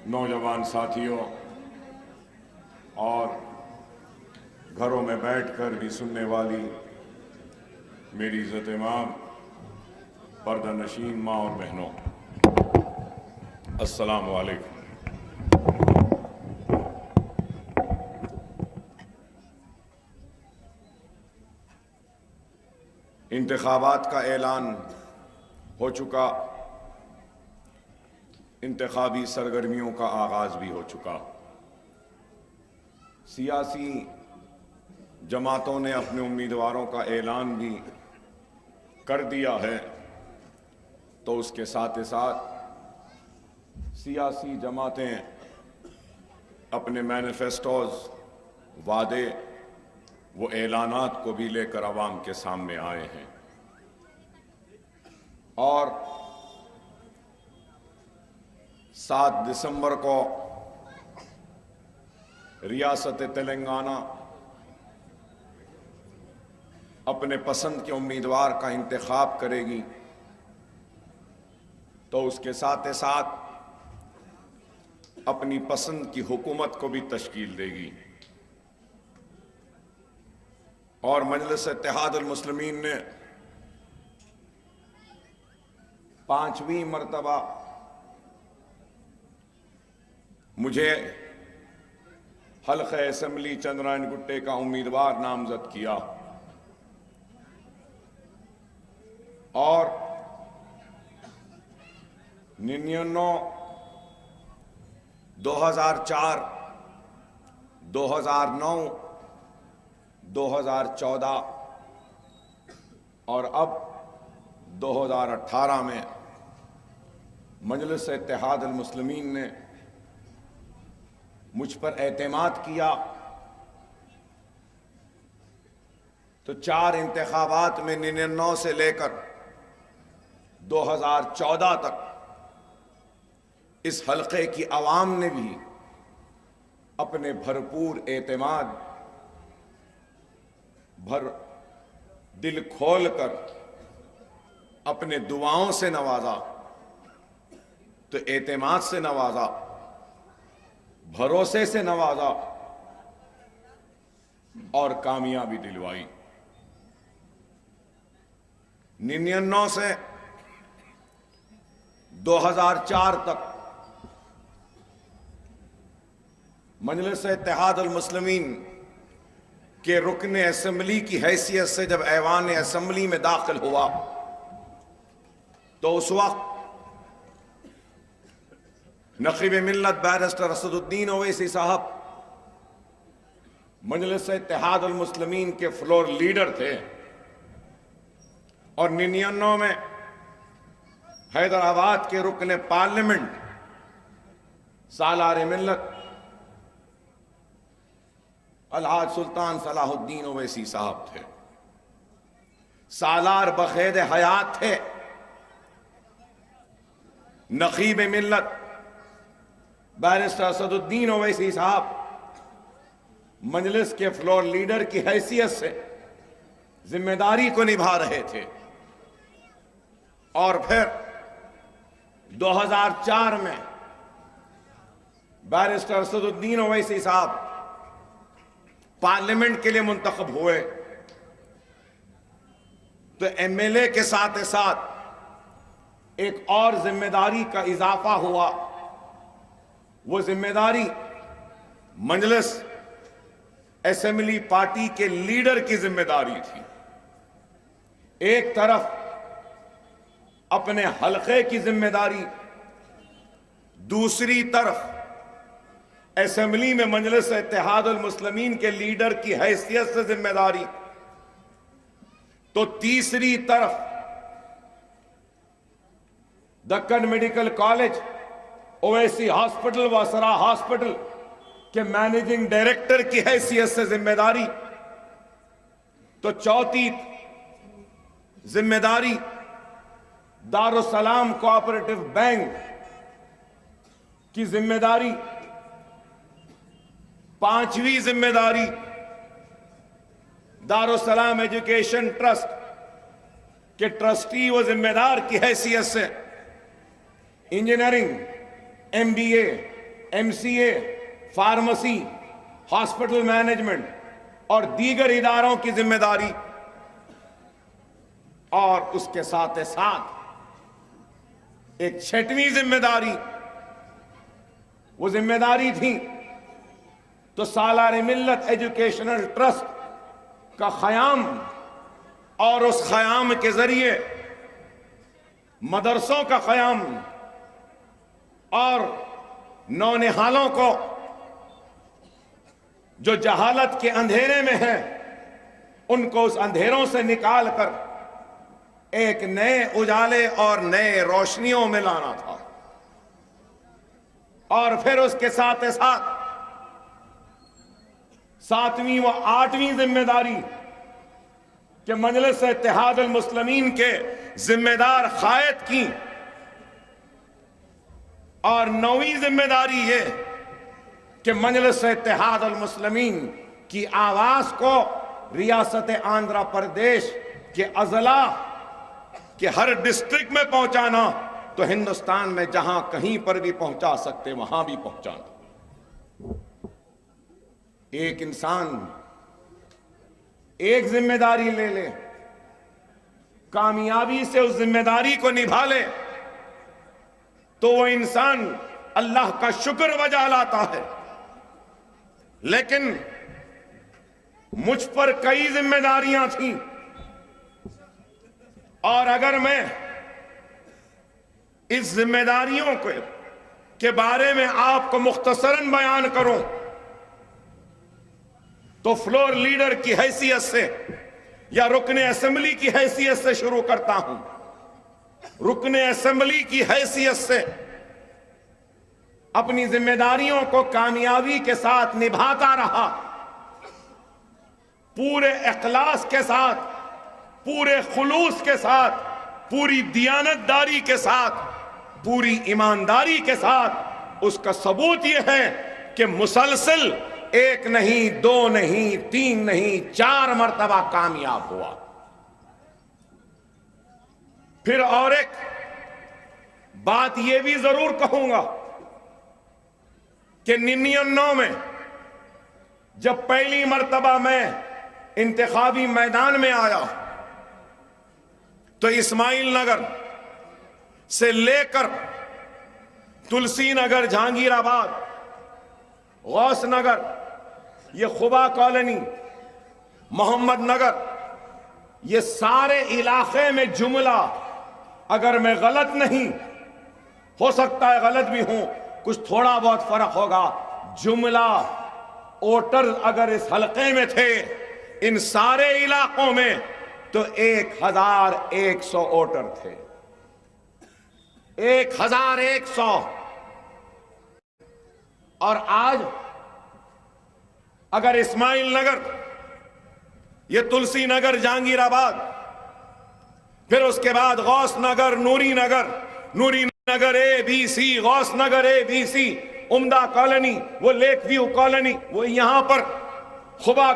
नौजवान साथियों और घरों में बैठकर भी सुनने वाली मेरी इज़्ज़त इमाम पर्दा नशीन माँ और बहनों, अस्सलाम वालेकुम। इंतखाबात का ऐलान हो चुका, इंतखाबी सरगर्मियों का आगाज़ भी हो चुका। सियासी जमातों ने अपने उम्मीदवारों का ऐलान भी कर दिया है, तो उसके साथ ही साथ सियासी जमातें अपने मैनिफेस्टोज, वादे, वो ऐलानात को भी लेकर अवाम के सामने आए हैं। और 7 दिसंबर को रियासत तेलंगाना अपने पसंद के उम्मीदवार का इंतखाब करेगी, तो उसके साथ ही साथ अपनी पसंद की हुकूमत को भी तश्कील देगी। और मजलिस इत्तेहादुल मुस्लिमीन ने 5वीं मर्तबा मुझे हल्क़े असेंबली चंद्रायन गुट्टे का उम्मीदवार नामजद किया और 99, 2004, 2009, 2014 और अब 2018 में मजलिस इत्तेहादुल मुस्लिमीन ने मुझ पर एतमाद किया, तो 4 इंतखाबात में 99 से लेकर 2014 तक इस हल्के की आवाम ने भी अपने भरपूर एतमाद, भर दिल खोल कर अपने दुआओं से नवाजा, तो एतमाद से नवाजा, भरोसे से नवाजा और कामयाबी दिलवाई। 99 से 2004 तक मजलिस इत्तेहादुल मुस्लिमीन के रुकन असेंबली की हैसियत से जब ऐवान असेंबली में दाखिल हुआ, तो उस वक्त नक़ीब मिल्लत बैरिस्टर असदुद्दीन ओवैसी साहब मजलिस इत्तेहादुल मुस्लिमीन के फ्लोर लीडर थे और 99 में हैदराबाद के रुकन पार्लियामेंट सालार मिल्लत अलहाज सुल्तान सलाहुद्दीन ओवैसी साहब थे। सालार बखेद हयात थे। नक़ीब मिल्लत बैरिस्टर असदुद्दीन ओवैसी साहब मजलिस के फ्लोर लीडर की हैसियत से जिम्मेदारी को निभा रहे थे। और फिर 2004 में बैरिस्टर असदुद्दीन ओवैसी साहब पार्लियामेंट के लिए मुंतखब हुए, तो एमएलए के साथ साथ एक और जिम्मेदारी का इजाफा हुआ। वो जिम्मेदारी मजलिस असेंबली पार्टी के लीडर की जिम्मेदारी थी। एक तरफ अपने हल्के की जिम्मेदारी, दूसरी तरफ असेंबली में मजलिस इत्तेहादुल मुस्लिमीन के लीडर की हैसियत से जिम्मेदारी, तो तीसरी तरफ Deccan medical college, Owaisi hospital, वसरा हॉस्पिटल के मैनेजिंग डायरेक्टर की हैसियत से जिम्मेदारी, तो चौथी जिम्मेदारी दारुस्सलाम कोऑपरेटिव बैंक की जिम्मेदारी, पांचवी जिम्मेदारी दारुस्सलाम एजुकेशन ट्रस्ट के ट्रस्टी व जिम्मेदार की हैसियत से engineering, MBA, MCA, pharmacy, hospital management और दीगर इदारों की जिम्मेदारी, और उसके साथ साथ एक छठवीं जिम्मेदारी, वो जिम्मेदारी थी तो सालार मिल्लत एजुकेशनल ट्रस्ट का क़याम, और उस क़याम के जरिए मदरसों का क़याम और नौनिहालों को जो जहालत के अंधेरे में हैं उनको उस अंधेरों से निकालकर एक नए उजाले और नए रोशनियों में लाना था। और फिर उसके साथ साथ सातवीं व आठवीं जिम्मेदारी कि मजलिस इत्तेहाद अल मुस्लिमीन के जिम्मेदार कायद की, और नौवीं जिम्मेदारी ये कि मजलिस इत्तेहाद अल मुस्लिमीन की आवाज को रियासत आंध्र प्रदेश के अजला के हर डिस्ट्रिक्ट में पहुंचाना, तो हिंदुस्तान में जहां कहीं पर भी पहुंचा सकते वहां भी पहुंचाना। एक इंसान एक जिम्मेदारी ले ले, कामयाबी से उस जिम्मेदारी को निभा ले, तो वो इंसान अल्लाह का शुक्र बजा लाता है। लेकिन मुझ पर कई जिम्मेदारियां थीं, और अगर मैं इस जिम्मेदारियों के बारे में आपको मुख्तसरन बयान करूं तो फ्लोर लीडर की हैसियत से या रुकने असेंबली की हैसियत से शुरू करता हूं। रुकने असेंबली की हैसियत से अपनी जिम्मेदारियों को कामयाबी के साथ निभाता रहा, पूरे इखलास के साथ, पूरे खुलूस के साथ, पूरी दियानतदारी के साथ, पूरी ईमानदारी के साथ। उसका सबूत यह है कि मुसलसल एक नहीं, दो नहीं, तीन नहीं, 4 मर्तबा कामयाब हुआ। फिर और एक बात यह भी जरूर कहूंगा कि 99 में जब पहली मर्तबा मैं इंतखाबी मैदान में आया तो इस्माइल नगर से लेकर तुलसी नगर, जहांगीराबाद, गौस नगर, ये खुबा कॉलोनी, मोहम्मद नगर, ये सारे इलाके में जुमला, अगर मैं गलत नहीं, हो सकता है गलत भी हूं, कुछ थोड़ा बहुत फर्क होगा, जुमला वोटर अगर इस हलके में थे इन सारे इलाकों में तो 1100 वोटर थे। 1100। और आज अगर इस्माइल नगर, ये तुलसी नगर, जहांगीराबाद, फिर उसके बाद गौस नगर, नूरी नगर ABC, गौस नगर ABC, उम्दा कॉलोनी, वो लेक व्यू कॉलोनी, वो यहां पर खुबा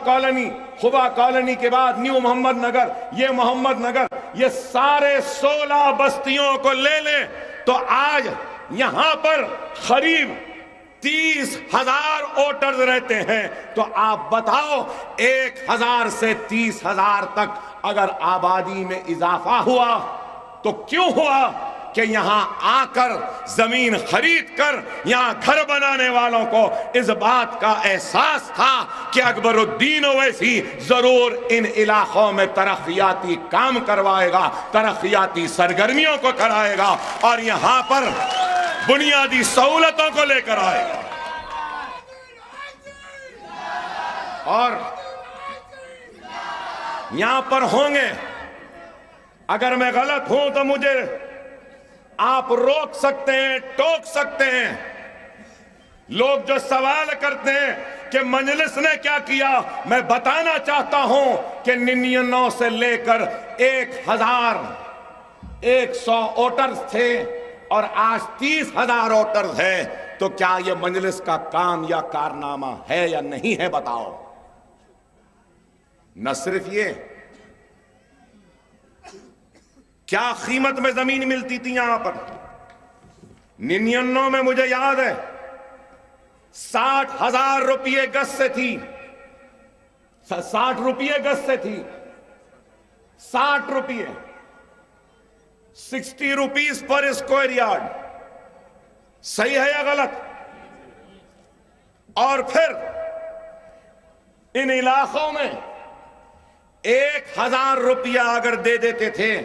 कॉलोनी के बाद न्यू मोहम्मद नगर, ये मोहम्मद नगर, ये सारे 16 बस्तियों को ले ले तो आज यहां पर करीब 30,000 वोटर्स रहते हैं। तो आप बताओ 1,000 से 30,000 तक अगर आबादी में इजाफा हुआ तो क्यों हुआ कि यहां आकर जमीन खरीद कर यहां घर बनाने वालों को इस बात का एहसास था कि अकबरुद्दीन ओवैसी जरूर इन इलाकों में तरक्याती काम करवाएगा, तरक्याती सरगर्मियों को कराएगा और यहां पर बुनियादी सहूलतों को लेकर आएगा। और यहां पर होंगे, अगर मैं गलत हूं तो मुझे आप रोक सकते हैं, टोक सकते हैं। लोग जो सवाल करते हैं कि मजलिस ने क्या किया, मैं बताना चाहता हूं कि 99 से लेकर 1100 वोटर्स थे और आज 30,000 वोटर्स है। तो क्या यह मजलिस का काम या कारनामा है या नहीं है, बताओ। न सिर्फ ये, क्या कीमत में जमीन मिलती थी यहां पर 99 में, मुझे याद है 60,000 रुपये गज से थी, 60 रुपये गज से थी, 60 रुपये, 60 रुपीज पर स्क्वायर यार्ड। सही है या गलत? और फिर इन इलाकों में 1,000 रुपया अगर दे देते थे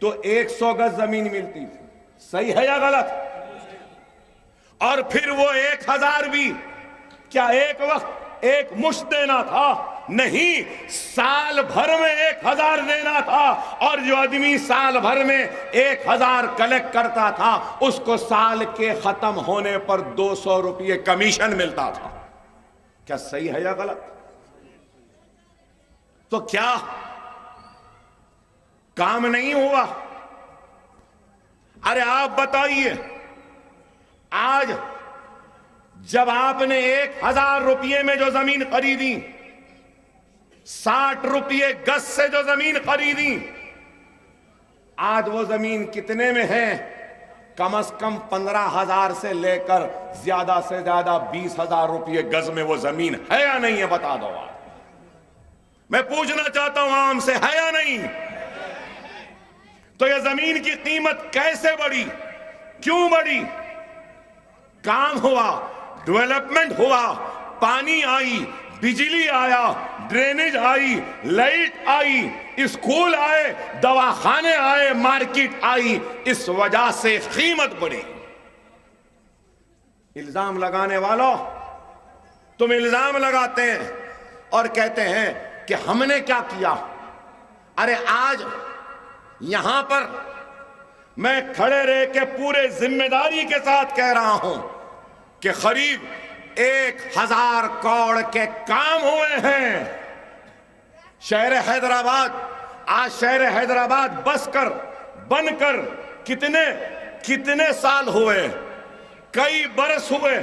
तो 100 गज जमीन मिलती थी। सही है या गलत? और फिर वो 1,000 भी क्या एक वक्त एक मुश्त देना था? नहीं, साल भर में 1,000 देना था। और जो आदमी साल भर में 1,000 कलेक्ट करता था उसको साल के खत्म होने पर 200 रुपये कमीशन मिलता था। क्या सही है या गलत? तो क्या काम नहीं हुआ? अरे आप बताइए, आज जब आपने 1,000 रुपये में जो जमीन खरीदी, 60 रुपये गज से जो जमीन खरीदी, आज वो जमीन कितने में है? कम से कम 15,000 से लेकर ज्यादा से ज्यादा 20,000 रुपये गज में वो जमीन है या नहीं है? बता दो आप। मैं पूछना चाहता हूं आम से, है या नहीं? तो ये जमीन की कीमत कैसे बढ़ी? क्यों बढ़ी? काम हुआ, डेवलपमेंट हुआ, पानी आई, बिजली आया, ड्रेनेज आई, लाइट आई, स्कूल आए, दवाखाने आए, मार्केट आई। इस वजह से कीमत बढ़ी। इल्जाम लगाने वालों, तुम इल्जाम लगाते हैं और कहते हैं कि हमने क्या किया। अरे आज यहां पर मैं खड़े रह के पूरे जिम्मेदारी के साथ कह रहा हूं कि करीब 1,000 करोड़ के काम हुए हैं। शहर हैदराबाद, आज शहर हैदराबाद बनकर कितने साल हुए? कई बरस हुए,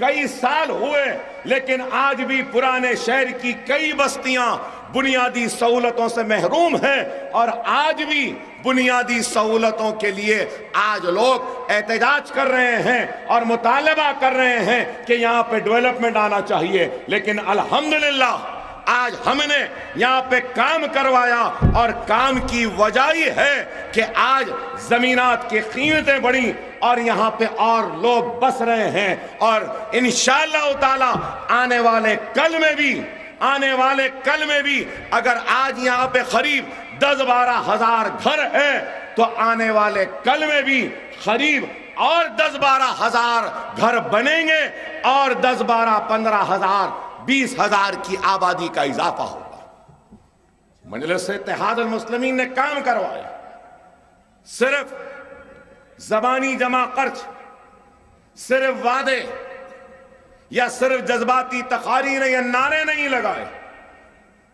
कई साल हुए, लेकिन आज भी पुराने शहर की कई बस्तियां बुनियादी सहूलतों से महरूम हैं। और आज भी बुनियादी सहूलतों के लिए आज लोग एहतजाज कर रहे हैं और मुतालबा कर रहे हैं कि यहां पे डेवलपमेंट आना चाहिए। लेकिन अल्हम्दुलिल्लाह आज हमने यहां पे काम करवाया और काम की वजह ही है कि आज जमीनात की कीमतें बढ़ी और यहां पे और लोग बस रहे हैं। और इंशाअल्लाह ताला आने वाले कल में भी अगर आज यहां पे करीब 10-12 हजार घर है तो आने वाले कल में भी करीब और 10-12 हजार घर बनेंगे और 10-12-15 हजार 20,000 की आबादी का इजाफा होगा। मजलिस इत्तेहादुल मुस्लिमीन ने काम करवाया। सिर्फ जबानी जमा खर्च, सिर्फ वादे या सिर्फ जज्बाती तकारीर या नारे नहीं लगाए,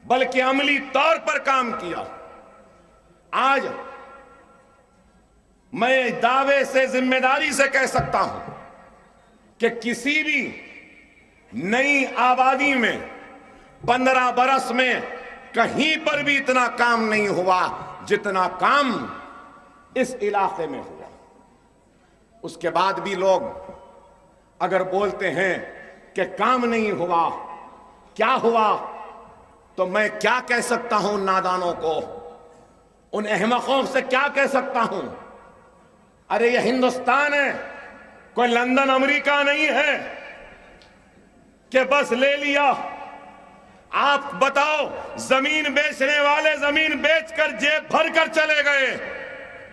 बल्कि अमली तौर पर काम किया। आज मैं दावे से, जिम्मेदारी से कह सकता हूं कि किसी भी नई आबादी में 15 बरस में कहीं पर भी इतना काम नहीं हुआ जितना काम इस इलाके में हुआ। उसके बाद भी लोग अगर बोलते हैं कि काम नहीं हुआ, क्या हुआ, तो मैं क्या कह सकता हूं नादानों को, उन अहमकों से क्या कह सकता हूं? अरे ये हिंदुस्तान है, कोई लंदन अमेरिका नहीं है कि बस ले लिया। आप बताओ, जमीन बेचने वाले जमीन बेचकर जेब भर कर चले गए,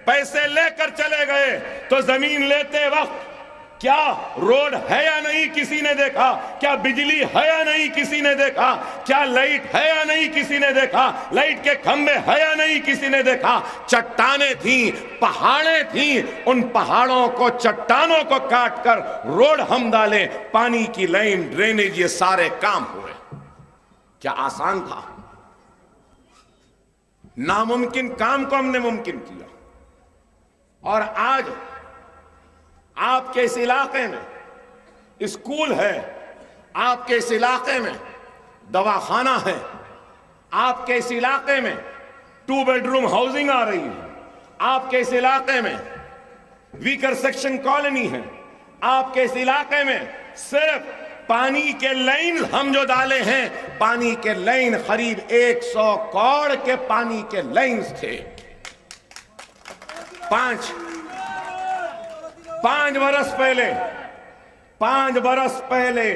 पैसे लेकर चले गए, तो जमीन लेते वक्त क्या रोड है या नहीं किसी ने देखा? क्या बिजली है या नहीं किसी ने देखा? क्या लाइट है या नहीं किसी ने देखा? लाइट के खंभे है या नहीं किसी ने देखा? चट्टानें थी, पहाड़ें थी, उन पहाड़ों को, चट्टानों को काटकर रोड हम डाले, पानी की लाइन, ड्रेनेज, ये सारे काम हुए। क्या आसान था? नामुमकिन काम को हमने मुमकिन किया। और आज आपके इस इलाके में स्कूल है, आपके इस इलाके में दवाखाना है, आपके इस इलाके में 2 बेडरूम हाउसिंग आ रही है, आपके इस इलाके में वीकर सेक्शन कॉलोनी है, आपके इस इलाके में सिर्फ पानी के लाइन हम जो डाले हैं, पानी के लाइन करीब 100 करोड़ के पानी के लाइन्स थे। पांच बरस पहले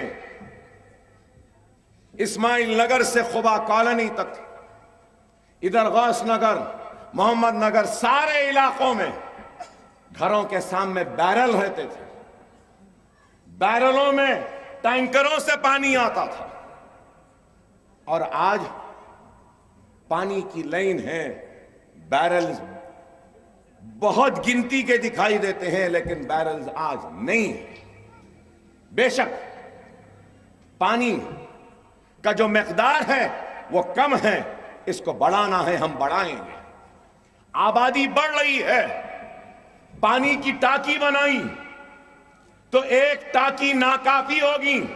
इस्माइल नगर से खुबा कॉलोनी तक, इधर गौस नगर, मोहम्मद नगर, सारे इलाकों में घरों के सामने बैरल रहते थे। बैरलों में टैंकरों से पानी आता था। और आज पानी की लाइन है, बैरल्स बहुत गिनती के दिखाई देते हैं, लेकिन बैरल्स आज नहीं है। बेशक पानी का जो मिकदार है वो कम है, इसको बढ़ाना है, हम बढ़ाएंगे। आबादी बढ़ रही है, पानी की टाकी बनाई तो एक टाकी नाकाफी होगी,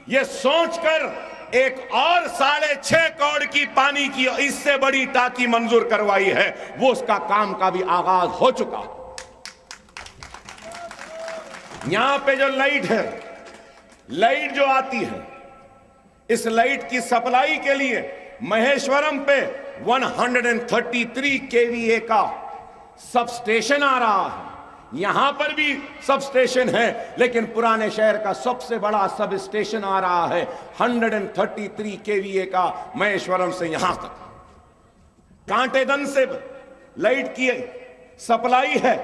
ये सोचकर एक और 6.5 करोड़ की पानी की इससे बड़ी टाकी मंजूर करवाई है। वो उसका काम का भी आगाज हो चुका। यहां पे जो लाइट है, लाइट जो आती है, इस लाइट की सप्लाई के लिए महेश्वरम पे 133 केवीए का सब स्टेशन आ रहा है। यहां पर भी सब स्टेशन है, लेकिन पुराने शहर का सबसे बड़ा सब स्टेशन आ रहा है 133 केवीए का, महेश्वरम से यहां तक। कांटेदन से लाइट की सप्लाई है,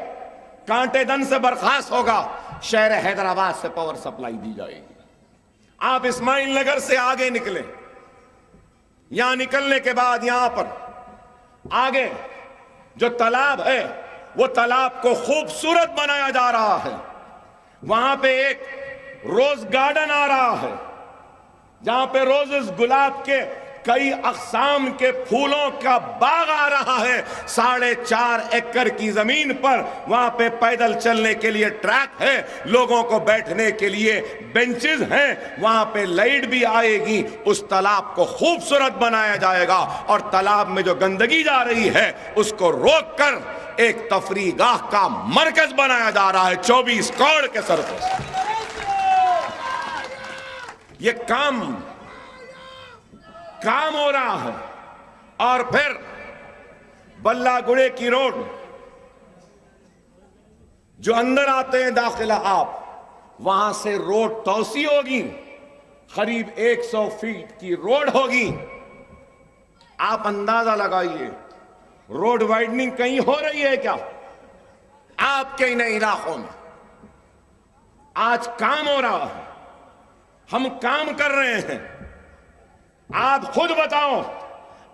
कांटेदन से बर्खास्त होगा, शहर हैदराबाद से पावर सप्लाई दी जाएगी। आप इस्माइल नगर से आगे निकले, यहां निकलने के बाद यहां पर आगे जो तालाब है, वो तालाब को खूबसूरत बनाया जा रहा है। वहां पे एक रोज गार्डन आ रहा है, जहां पे रोजेस, गुलाब के कई अक़साम के फूलों का बाग आ रहा है। 4.5 एकड़ की जमीन पर वहां पे पैदल चलने के लिए ट्रैक है, लोगों को बैठने के लिए बेंचेस हैं, वहां पे लाइट भी आएगी। उस तालाब को खूबसूरत बनाया जाएगा और तालाब में जो गंदगी जा रही है उसको रोककर एक तफरीगाह का मरकज बनाया जा रहा है 24 करोड़ के सरफे से। ये काम हो रहा है। और फिर बल्लागुड़े की रोड जो अंदर आते हैं दाखिला आप, वहां से रोड तौसी होगी, करीब 100 फीट की रोड होगी। आप अंदाजा लगाइए, रोड वाइडनिंग कहीं हो रही है क्या आपके इन इलाकों में? आज काम हो रहा है, हम काम कर रहे हैं। आप खुद बताओ,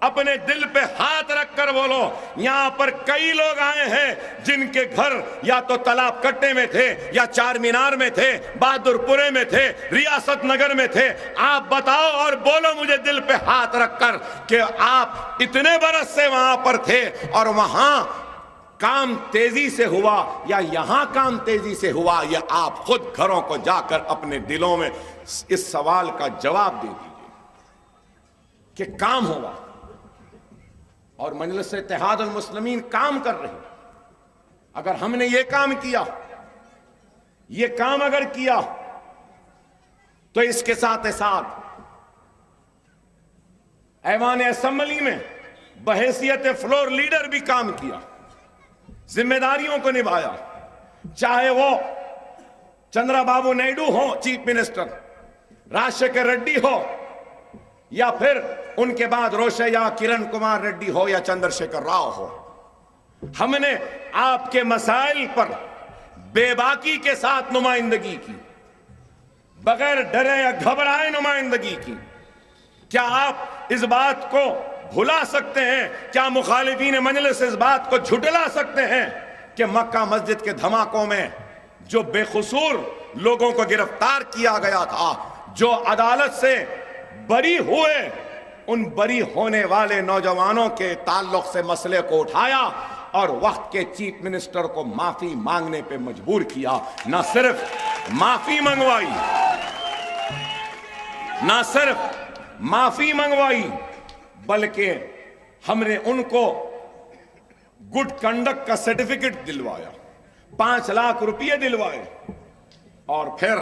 अपने दिल पे हाथ रखकर बोलो, यहां पर कई लोग आए हैं जिनके घर या तो तालाब कट्टे में थे, या चार मीनार में थे, बहादुरपुरे में थे, रियासत नगर में थे। आप बताओ और बोलो मुझे दिल पे हाथ रखकर कि आप इतने बरस से वहां पर थे और वहां काम तेजी से हुआ या यहां काम तेजी से हुआ। या आप खुद घरों को जाकर अपने दिलों में इस सवाल का जवाब दे दीजिए कि काम हुआ। और मजलिस इत्तेहाद अल मुस्लिमीन काम कर रही। अगर हमने ये काम किया, ये काम अगर किया, तो इसके साथ साथ ऐवान असेंबली में बहैसियत फ्लोर लीडर भी काम किया, जिम्मेदारियों को निभाया। चाहे वो चंद्रबाबू नायडू हो चीफ मिनिस्टर, राजशेखर रेड्डी हो, या फिर उनके बाद रोशैया किरण कुमार रेड्डी हो या चंद्रशेखर राव हो, हमने आपके मसाइल पर बेबाकी के साथ नुमाइंदगी की, बगैर डरे या घबराए नुमाइंदगी की। क्या आप इस बात को भुला सकते हैं? क्या मुखालिफीन मजलिस इस बात को झुटला सकते हैं कि मक्का मस्जिद के धमाकों में जो बेकसूर लोगों को गिरफ्तार किया गया था, जो अदालत से बरी हुए, उन बरी होने वाले नौजवानों के ताल्लुक से मसले को उठाया और वक्त के चीफ मिनिस्टर को माफी मांगने पे मजबूर किया। ना सिर्फ माफी मंगवाई, बल्कि हमने उनको गुड कंडक्ट का सर्टिफिकेट दिलवाया, 5 लाख रुपये दिलवाए। और फिर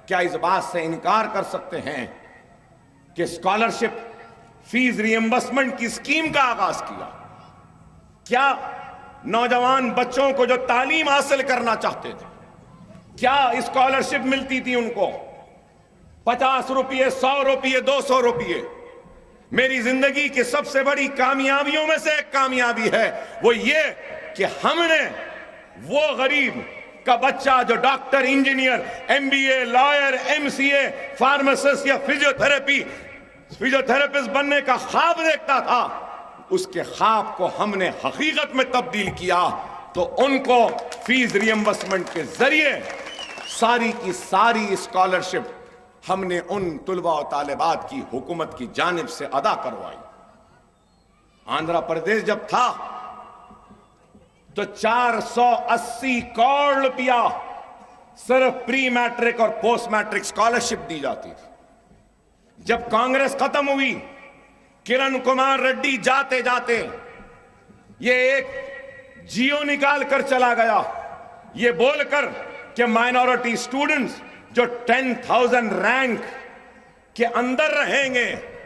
क्या इस बात से इनकार कर सकते हैं कि स्कॉलरशिप फीस रिएम्बर्समेंट की स्कीम का आगाज किया? क्या नौजवान बच्चों को जो तालीम हासिल करना चाहते थे, क्या स्कॉलरशिप मिलती थी उनको? 50 रुपये, 100 रुपये, 200 रुपये। मेरी जिंदगी की सबसे बड़ी कामयाबियों में से एक कामयाबी है वो ये कि हमने वो गरीब का बच्चा जो doctor, engineer, MBA, lawyer, MCA, pharmacist या फिजियोथेरेपिस्ट बनने का ख्वाब देखता था, उसके ख्वाब को हमने हकीकत में तब्दील किया। तो उनको फीस रिएम्बर्समेंट के जरिए सारी की सारी स्कॉलरशिप हमने उन तुलबा और तालिबात की हुकूमत की जानिब से अदा करवाई। आंध्र प्रदेश जब था तो 480 करोड़ रुपया सिर्फ प्री मैट्रिक और पोस्ट मैट्रिक स्कॉलरशिप दी जाती थी। जब कांग्रेस खत्म हुई, किरण कुमार रेड्डी जाते जाते ये एक जियो निकाल कर चला गया, ये बोलकर कि माइनॉरिटी स्टूडेंट्स जो 10,000 रैंक के अंदर रहेंगे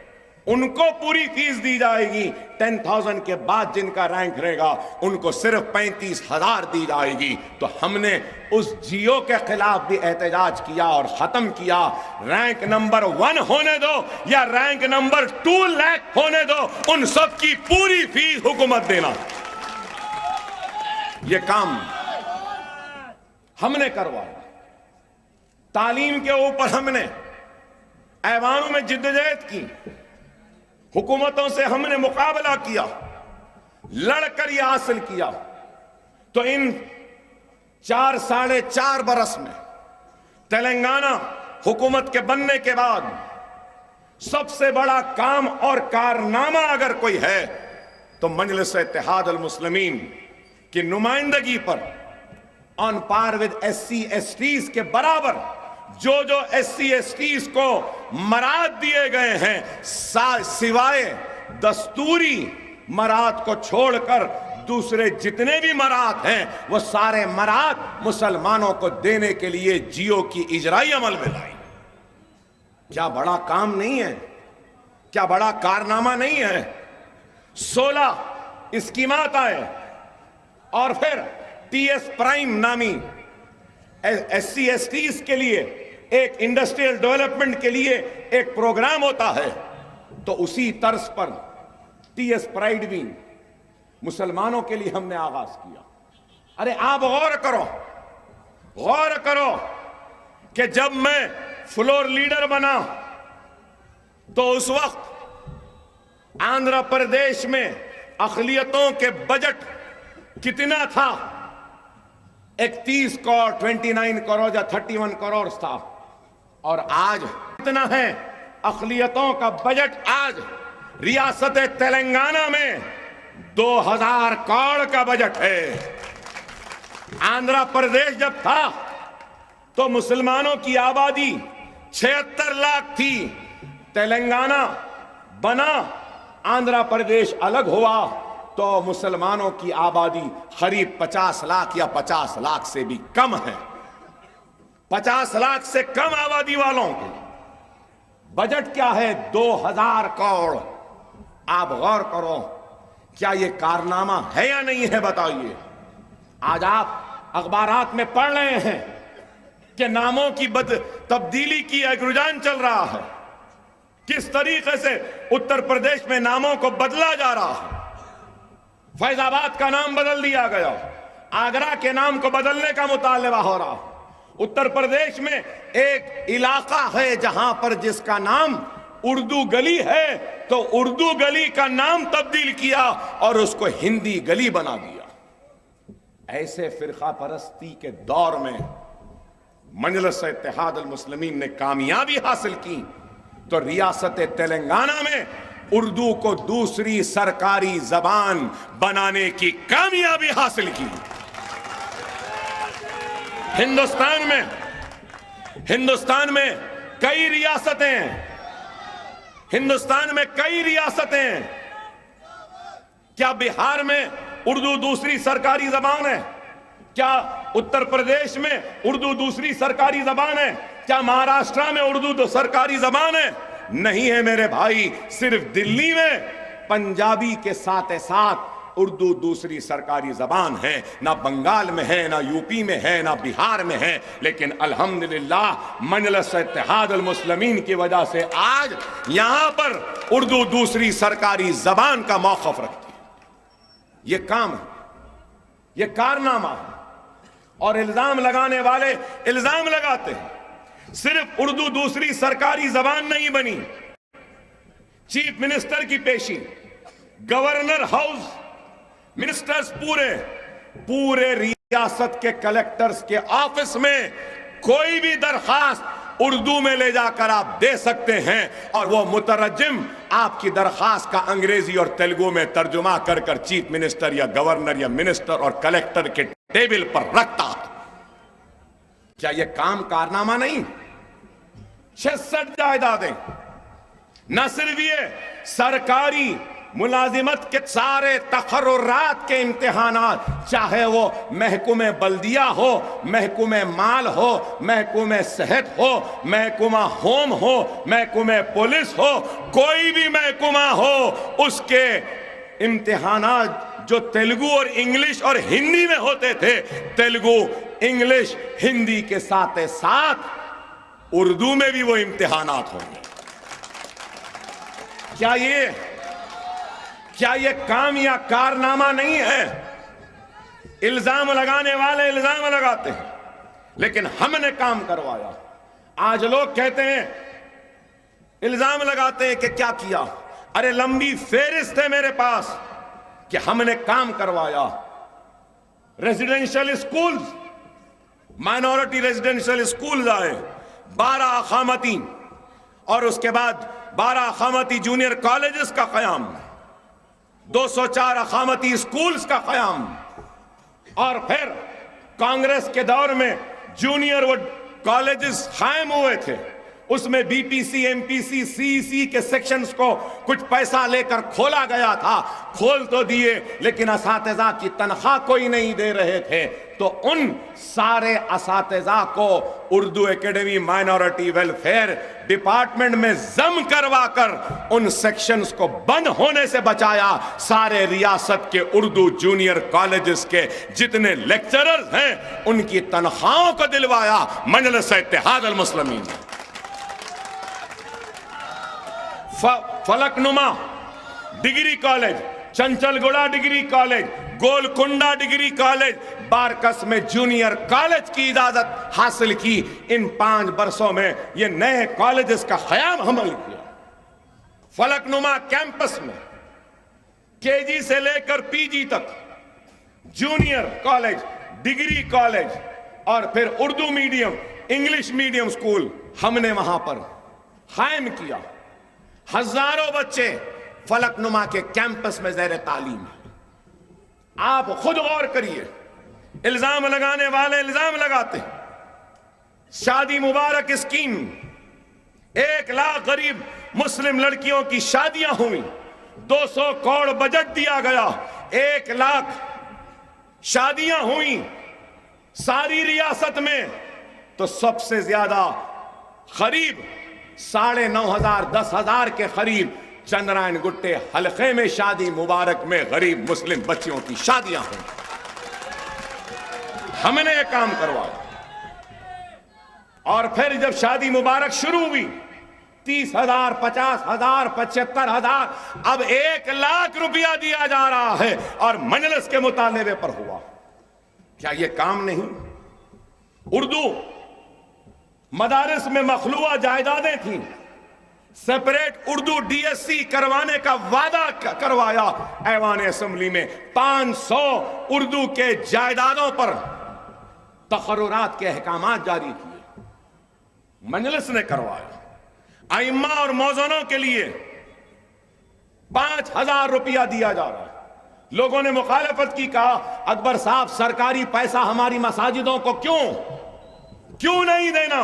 उनको पूरी फीस दी जाएगी, 10,000 के बाद जिनका रैंक रहेगा उनको सिर्फ 35,000 दी जाएगी। तो हमने उस जियो के खिलाफ भी एहतजाज किया और खत्म किया। रैंक नंबर 1 होने दो या रैंक नंबर 2 लाख होने दो, उन सब की पूरी फीस हुकूमत देना। ये काम हमने करवाया। तालीम के ऊपर हमने ऐवानों में जिद्दोजहद की, हुकूमतों से हमने मुकाबला किया, लड़कर यह हासिल किया। तो इन 4 साढ़े 4 बरस में तेलंगाना हुकूमत के बनने के बाद सबसे बड़ा काम और कारनामा अगर कोई है तो मजलिस इत्तेहाद अल मुस्लिमीन की नुमाइंदगी पर on par with SC STs के बराबर जो SC STs को मराद दिए गए हैं, सिवाय दस्तूरी मराद को छोड़कर दूसरे जितने भी मराद हैं वो सारे मराद मुसलमानों को देने के लिए जियो की इजराई अमल में लाई। क्या बड़ा काम नहीं है? क्या बड़ा कारनामा नहीं है? 16 स्कीमात आए और फिर TS प्राइम नामी SC STs के लिए एक इंडस्ट्रियल डेवलपमेंट के लिए एक प्रोग्राम होता है। तो उसी तर्ज पर TS प्राइड भी मुसलमानों के लिए हमने आगाज किया। अरे आप गौर करो कि जब मैं फ्लोर लीडर बना तो उस वक्त आंध्र प्रदेश में अक़लियतों के बजट कितना था? 31 करोड़, 29 करोड़ या 31 करोड़ था। और आज कितना है अक़लियतों का बजट? आज रियासत तेलंगाना में 2000 करोड़ का बजट है। आंध्र प्रदेश जब था तो मुसलमानों की आबादी 76 लाख थी। तेलंगाना बना, आंध्र प्रदेश अलग हुआ तो मुसलमानों की आबादी करीब 50 लाख या 50 लाख से भी कम है। 50 लाख से कम आबादी वालों के बजट क्या है? 2000 करोड़। आप गौर करो, क्या यह कारनामा है या नहीं है? बताइए। आज आप अखबारात में पढ़ रहे हैं कि नामों की तब्दीली की एक रुझान चल रहा है। किस तरीके से उत्तर प्रदेश में नामों को बदला जा रहा है। फैजाबाद का नाम बदल दिया गया, आगरा के नाम को बदलने का मुतालबा हो रहा है। उत्तर प्रदेश में एक इलाका है जहां पर जिसका नाम उर्दू गली है तो उर्दू गली का नाम तब्दील किया और उसको हिंदी गली बना दिया। ऐसे फिरका परस्ती के दौर में मजलिस इत्तेहाद अल मुस्लिमीन ने कामयाबी हासिल की तो रियासत तेलंगाना में उर्दू को दूसरी सरकारी जबान बनाने की कामयाबी हासिल की। हिंदुस्तान में कई रियासतें, क्या बिहार में उर्दू दूसरी सरकारी जबान है? क्या उत्तर प्रदेश में उर्दू दूसरी सरकारी जबान है? क्या महाराष्ट्र में उर्दू तो सरकारी जबान है? नहीं है मेरे भाई। सिर्फ दिल्ली में पंजाबी के साथ साथ उर्दू दूसरी सरकारी जबान है। ना बंगाल में है, ना यूपी में है, ना बिहार में है। लेकिन अल्हम्दुलिल्लाह मजलिस इत्तेहाद अल मुस्लिमीन की वजह से आज यहां पर उर्दू दूसरी सरकारी जबान का मौक़िफ़ रखती है। यह काम है, यह कारनामा है। और इल्जाम लगाने वाले इल्जाम लगाते हैं। सिर्फ उर्दू दूसरी सरकारी जबान नहीं बनी, चीफ मिनिस्टर की पेशी, गवर्नर हाउस, मिनिस्टर्स पूरे रियासत के कलेक्टर्स के ऑफिस में कोई भी दरखास्त उर्दू में ले जाकर आप दे सकते हैं और वो मुतरज्जिम आपकी दरखास्त का अंग्रेजी और तेलुगु में तर्जुमा कर कर चीफ मिनिस्टर या गवर्नर या मिनिस्टर और कलेक्टर के टेबल पर रखता है। क्या यह काम कारनामा नहीं? 66 जायदादें, न सिर्फ ये सरकारी मुलाजिमत के सारे तखर्रुरात के इम्तिहानात, चाहे वो महकुमे बल्दिया हो, महकुमे माल हो, महकुमे सेहत हो, महकुमा होम हो, महकुमे पुलिस हो, कोई भी महकुमा हो, उसके इम्तिहानात जो तेलुगु और इंग्लिश और हिंदी में होते थे, तेलुगु इंग्लिश हिंदी के साथ साथ उर्दू में भी वो इम्तिहानात होंगे। क्या ये काम या कारनामा नहीं है? इल्जाम लगाने वाले इल्जाम लगाते हैं, लेकिन हमने काम करवाया। आज लोग कहते हैं, इल्जाम लगाते हैं कि क्या किया। अरे लंबी फेरिस्त है मेरे पास कि हमने काम करवाया। Residential schools, minority residential schools आए, 12 अखामती, और उसके बाद 12 अखामती जूनियर कॉलेजेस का क़याम, 204 अखामती स्कूल्स का क़याम, और फिर कांग्रेस के दौर में जूनियर वो कॉलेजेस कायम हुए थे, उसमें बीपीसी, एमपीसी, सीईसी के सेक्शंस को कुछ पैसा लेकर खोला गया था। खोल तो दिए, लेकिन असातिज़ा की तनख्वाह कोई नहीं दे रहे थे। तो उन सारे असातिज़ा को Urdu academy minority welfare department में जम करवा कर उन सेक्शंस को बंद होने से बचाया। सारे रियासत के उर्दू जूनियर कॉलेजेस के जितने लेक्चरर्स हैं, उनकी तनख्वाहों को दिलवाया Majlis Ittehad al Muslimeen. Falaknuma degree college, Chanchalguda degree college, Golconda degree college, Barkas में जूनियर कॉलेज की इजाजत हासिल की। इन 5 वर्षों में ये नए कॉलेजेस का क़याम हमल किया। फलकनुमा कैंपस में केजी से लेकर पीजी तक जूनियर कॉलेज, डिग्री कॉलेज और फिर Urdu medium, English medium school हमने वहां पर कायम किया। हजारों बच्चे फलकनुमा के कैंपस में ज़ेर तालीम है। आप खुद गौर करिए, इल्जाम लगाने वाले इल्जाम लगाते हैं। शादी मुबारक स्कीम, 1 लाख गरीब मुस्लिम लड़कियों की शादियां हुई, 200 करोड़ बजट दिया गया, 1 लाख शादियां हुई सारी रियासत में। तो सबसे ज्यादा करीब 9,500 10,000 के करीब चंद्रायन गुट्टे हलके में शादी मुबारक में गरीब मुस्लिम बच्चियों की शादियां हुई। हमने ये काम करवाया। और फिर जब शादी मुबारक शुरू हुई, 30,000, 50,000, 75,000, अब 1 लाख रुपया दिया जा रहा है और मजलिस के मुतालबे पर हुआ। क्या यह काम नहीं? उर्दू मदारिस में मखलूआ जायदादें थीं, सेपरेट उर्दू डीएससी करवाने का वादा करवाया ऐवान असेंबली में। 500 उर्दू के जायदादों पर तखर्रुरात के अहकामात जारी किए, मजलिस ने करवाया। आइम्मा और मौज़नों के लिए 5,000 रुपया दिया जा रहा है। लोगों ने मुखालफत की, कहा अकबर साहब सरकारी पैसा हमारी मसाजिदों को क्यों नहीं देना?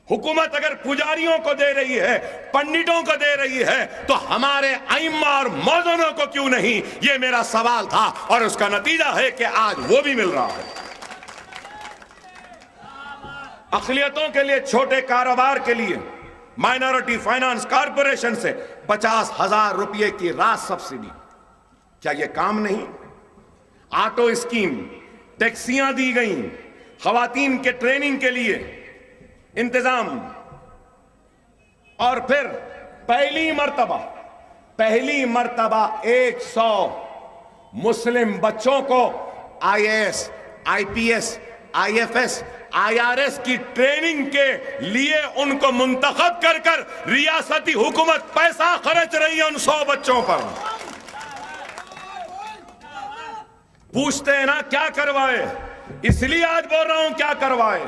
हुकूमत अगर पुजारियों को दे रही है, पंडितों को दे रही है, तो हमारे आइम्मा और मौज़नों को क्यों नहीं? ये मेरा सवाल था और उसका नतीजा है कि आज वो भी मिल रहा है। अक़लियतों के लिए, छोटे कारोबार के लिए माइनॉरिटी फाइनेंस कॉरपोरेशन से 50,000 रुपये की राहत सब्सिडी। क्या यह काम नहीं? ऑटो स्कीम, टैक्सियां दी गई, खवातीन के ट्रेनिंग के लिए इंतजाम, और फिर पहली मर्तबा 100 मुस्लिम बच्चों को IAS, IPS, IFS, IRS की ट्रेनिंग के लिए उनको मुंतखब कर रियासती हुकूमत पैसा खर्च रही है उन 100 बच्चों पर। पूछते हैं ना क्या करवाए, इसलिए आज बोल रहा हूं क्या करवाए।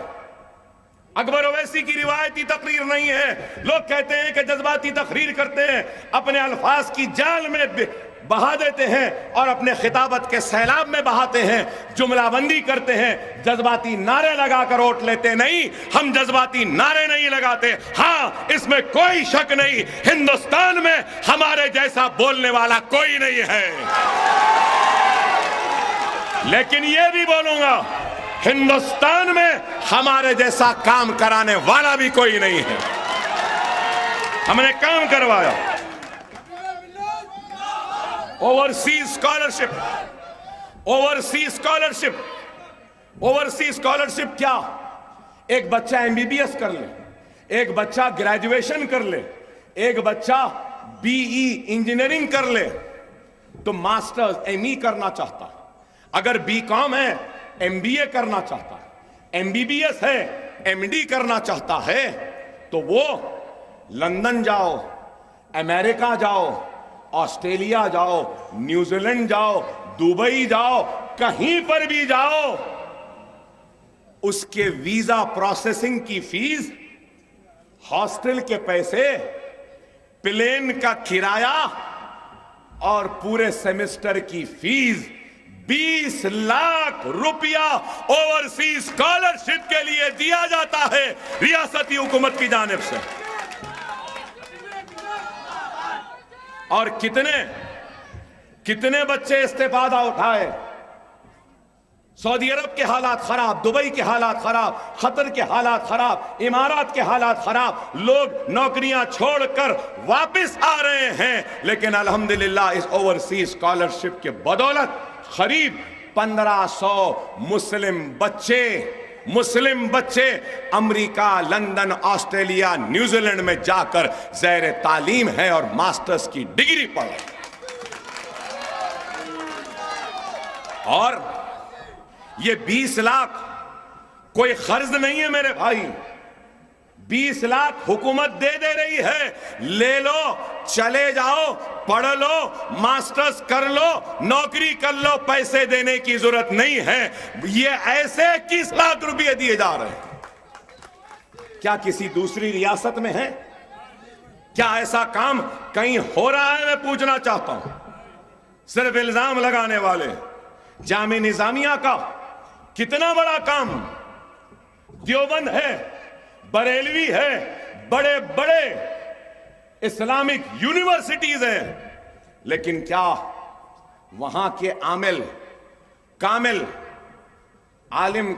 अकबर ओवैसी की रिवायती तकरीर नहीं है। लोग कहते हैं कि जज्बाती तकरीर करते हैं, अपने अल्फाज की जाल में बहा देते हैं और अपने खिताबत के सैलाब में बहाते हैं, जुमलाबंदी करते हैं, जज्बाती नारे लगाकर वोट लेते नहीं। हम जज्बाती नारे नहीं लगाते। हाँ, इसमें कोई शक नहीं, हिंदुस्तान में हमारे जैसा बोलने वाला कोई नहीं है। लेकिन यह भी बोलूंगा, हिंदुस्तान में हमारे जैसा काम कराने वाला भी कोई नहीं है। हमने काम करवाया। ओवरसीज स्कॉलरशिप क्या? एक बच्चा MBBS कर ले, एक बच्चा ग्रेजुएशन कर ले, एक बच्चा BE इंजीनियरिंग कर ले, तो मास्टर्स ME करना चाहता, अगर BCom है MBA करना चाहता, MBBS है MD करना चाहता है, तो वो लंदन जाओ, अमेरिका जाओ, ऑस्ट्रेलिया जाओ, न्यूजीलैंड जाओ, दुबई जाओ, कहीं पर भी जाओ, उसके वीजा प्रोसेसिंग की फीस, हॉस्टल के पैसे, प्लेन का किराया और पूरे सेमेस्टर की फीस 20 लाख रुपया ओवरसीज स्कॉलरशिप के लिए दिया जाता है रियासती हुकूमत की जानिब से। और कितने बच्चे इस्तेफादा उठाए। सऊदी अरब के हालात खराब, दुबई के हालात खराब, कतर के हालात खराब, इमारात के हालात खराब, लोग नौकरियां छोड़कर वापस आ रहे हैं। लेकिन अल्हम्दुलिल्लाह इस ओवरसीज स्कॉलरशिप के बदौलत करीब 1500 मुस्लिम बच्चे अमेरिका, लंदन, ऑस्ट्रेलिया, न्यूजीलैंड में जाकर ज़ैर तालीम है और मास्टर्स की डिग्री पढ़ रहे हैं। और ये 20 लाख कोई खर्च नहीं है मेरे भाई। 20 लाख हुकूमत दे रही है, ले लो, चले जाओ, पढ़ लो, मास्टर्स कर लो, नौकरी कर लो, पैसे देने की जरूरत नहीं है। ये ऐसे 21 लाख रुपए दिए जा रहे हैं। क्या किसी दूसरी रियासत में है? क्या ऐसा काम कहीं हो रहा है? मैं पूछना चाहता हूं। सिर्फ इल्जाम लगाने वाले। जामे निजामिया का कितना बड़ा काम, देवबंद है, बरेलवी है, बड़े बड़े इस्लामिक यूनिवर्सिटीज हैं, लेकिन क्या वहां के आलिम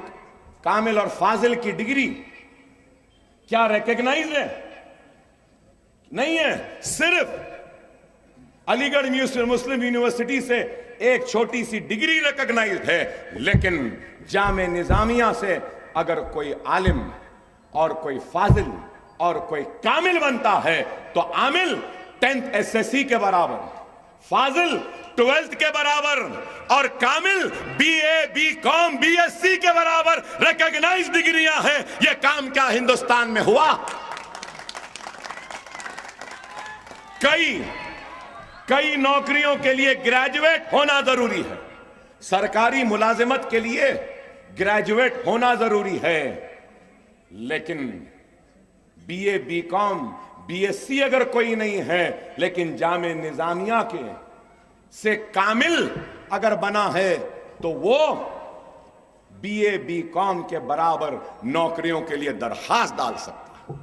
कामिल और फाजिल की डिग्री क्या रिकॉग्नाइज है? नहीं है। सिर्फ अलीगढ़ मुस्लिम यूनिवर्सिटी से एक छोटी सी डिग्री रिकॉग्नाइज्ड है, लेकिन जामे निजामिया से अगर कोई आलिम और कोई फाजिल और कोई कामिल बनता है तो आमिल 10th SSC के बराबर, फाजिल 12th के बराबर और कामिल BA, BCom, BSc के बराबर रिकॉग्नाइज्ड डिग्रियां हैं। यह काम क्या हिंदुस्तान में हुआ? कई नौकरियों के लिए ग्रेजुएट होना जरूरी है। सरकारी मुलाजिमत के लिए ग्रेजुएट होना जरूरी है, लेकिन BA, BCom, BSc अगर कोई नहीं है, लेकिन जामे निजामिया के से कामिल अगर बना है तो वो BA, BCom के बराबर नौकरियों के लिए दरखास्त डाल सकता है।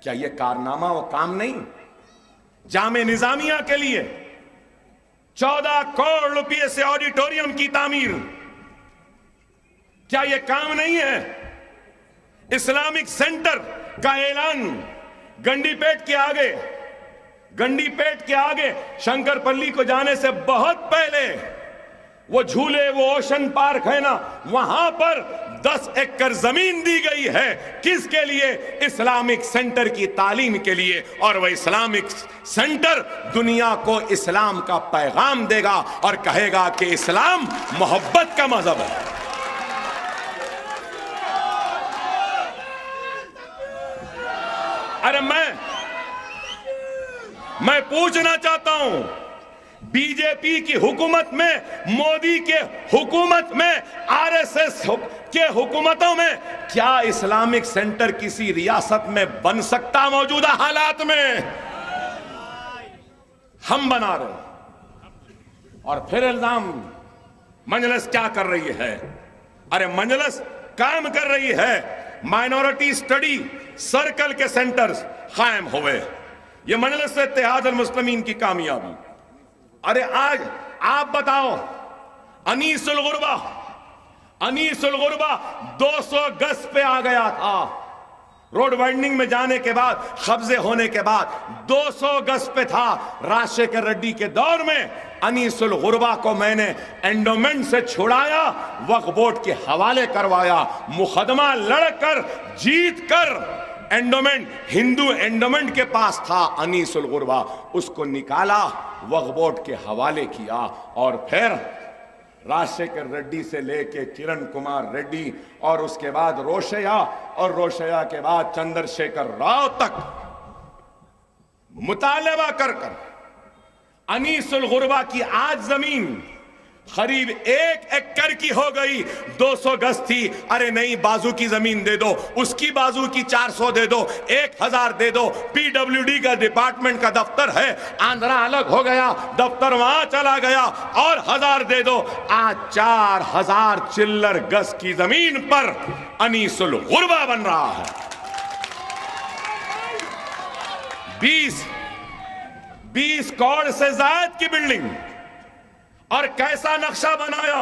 क्या ये कारनामा वो काम नहीं? जामे निजामिया के लिए 14 करोड़ रुपए से ऑडिटोरियम की तामीर, क्या यह काम नहीं है? इस्लामिक सेंटर का ऐलान गंडीपेट के आगे शंकरपल्ली को जाने से बहुत पहले वो झूले, वो ओशन पार्क है ना, वहां पर 10 एकड़ जमीन दी गई है। किसके लिए? इस्लामिक सेंटर की तालीम के लिए। और वह इस्लामिक सेंटर दुनिया को इस्लाम का पैगाम देगा और कहेगा कि इस्लाम मोहब्बत का मजहब है। अरे मैं पूछना चाहता हूं, बीजेपी की हुकूमत में, मोदी के हुकूमत में, आरएसएस के हुकूमतों में क्या इस्लामिक सेंटर किसी रियासत में बन सकता? मौजूदा हालात में हम बना रहे हैं। और फिर इल्जाम मजलिस क्या कर रही है? अरे मजलिस काम कर रही है, माइनॉरिटी स्टडी सर्कल के सेंटर्स कायम हुए। ये मजलिस इत्तेहाद अल मुस्लिमीन की कामयाबी। अरे आज आप बताओ, अनीसुल गुरबा 200 गज पे आ गया था। रोड वाइंडिंग में जाने के बाद, कब्जे होने के बाद 200 गज पे था। राजशेखर रेड्डी के दौर में अनीसुल गुरबा को मैंने एंडोमेंट से छुड़ाया, वक्फ बोर्ड के हवाले करवाया, मुकदमा लड़कर जीत कर। एंडोमेंट हिंदू एंडोमेंट के पास था अनीसुल गुरबा, उसको निकाला, वक्फ बोर्ड के हवाले किया। और फिर राजशेखर रेड्डी से लेके किरण कुमार रेड्डी और उसके बाद रोशैया और रोशैया के बाद चंद्रशेखर राव तक मुतालबा कर अनीसुल गुरबा की आज जमीन करीब 1 एकड़ की हो गई। 200 गज थी, अरे नहीं बाजू की जमीन दे दो, उसकी बाजू की 400 दे दो, 1000 दे दो। पीडब्ल्यूडी का डिपार्टमेंट का दफ्तर है, आंध्रा अलग हो गया, दफ्तर वहां चला गया, और 1000 दे दो। आज 4000 चिल्लर गज की जमीन पर अनीसुल गुरबा बन रहा है। 20 करोड़ से ज्यादा की बिल्डिंग। और कैसा नक्शा बनाया?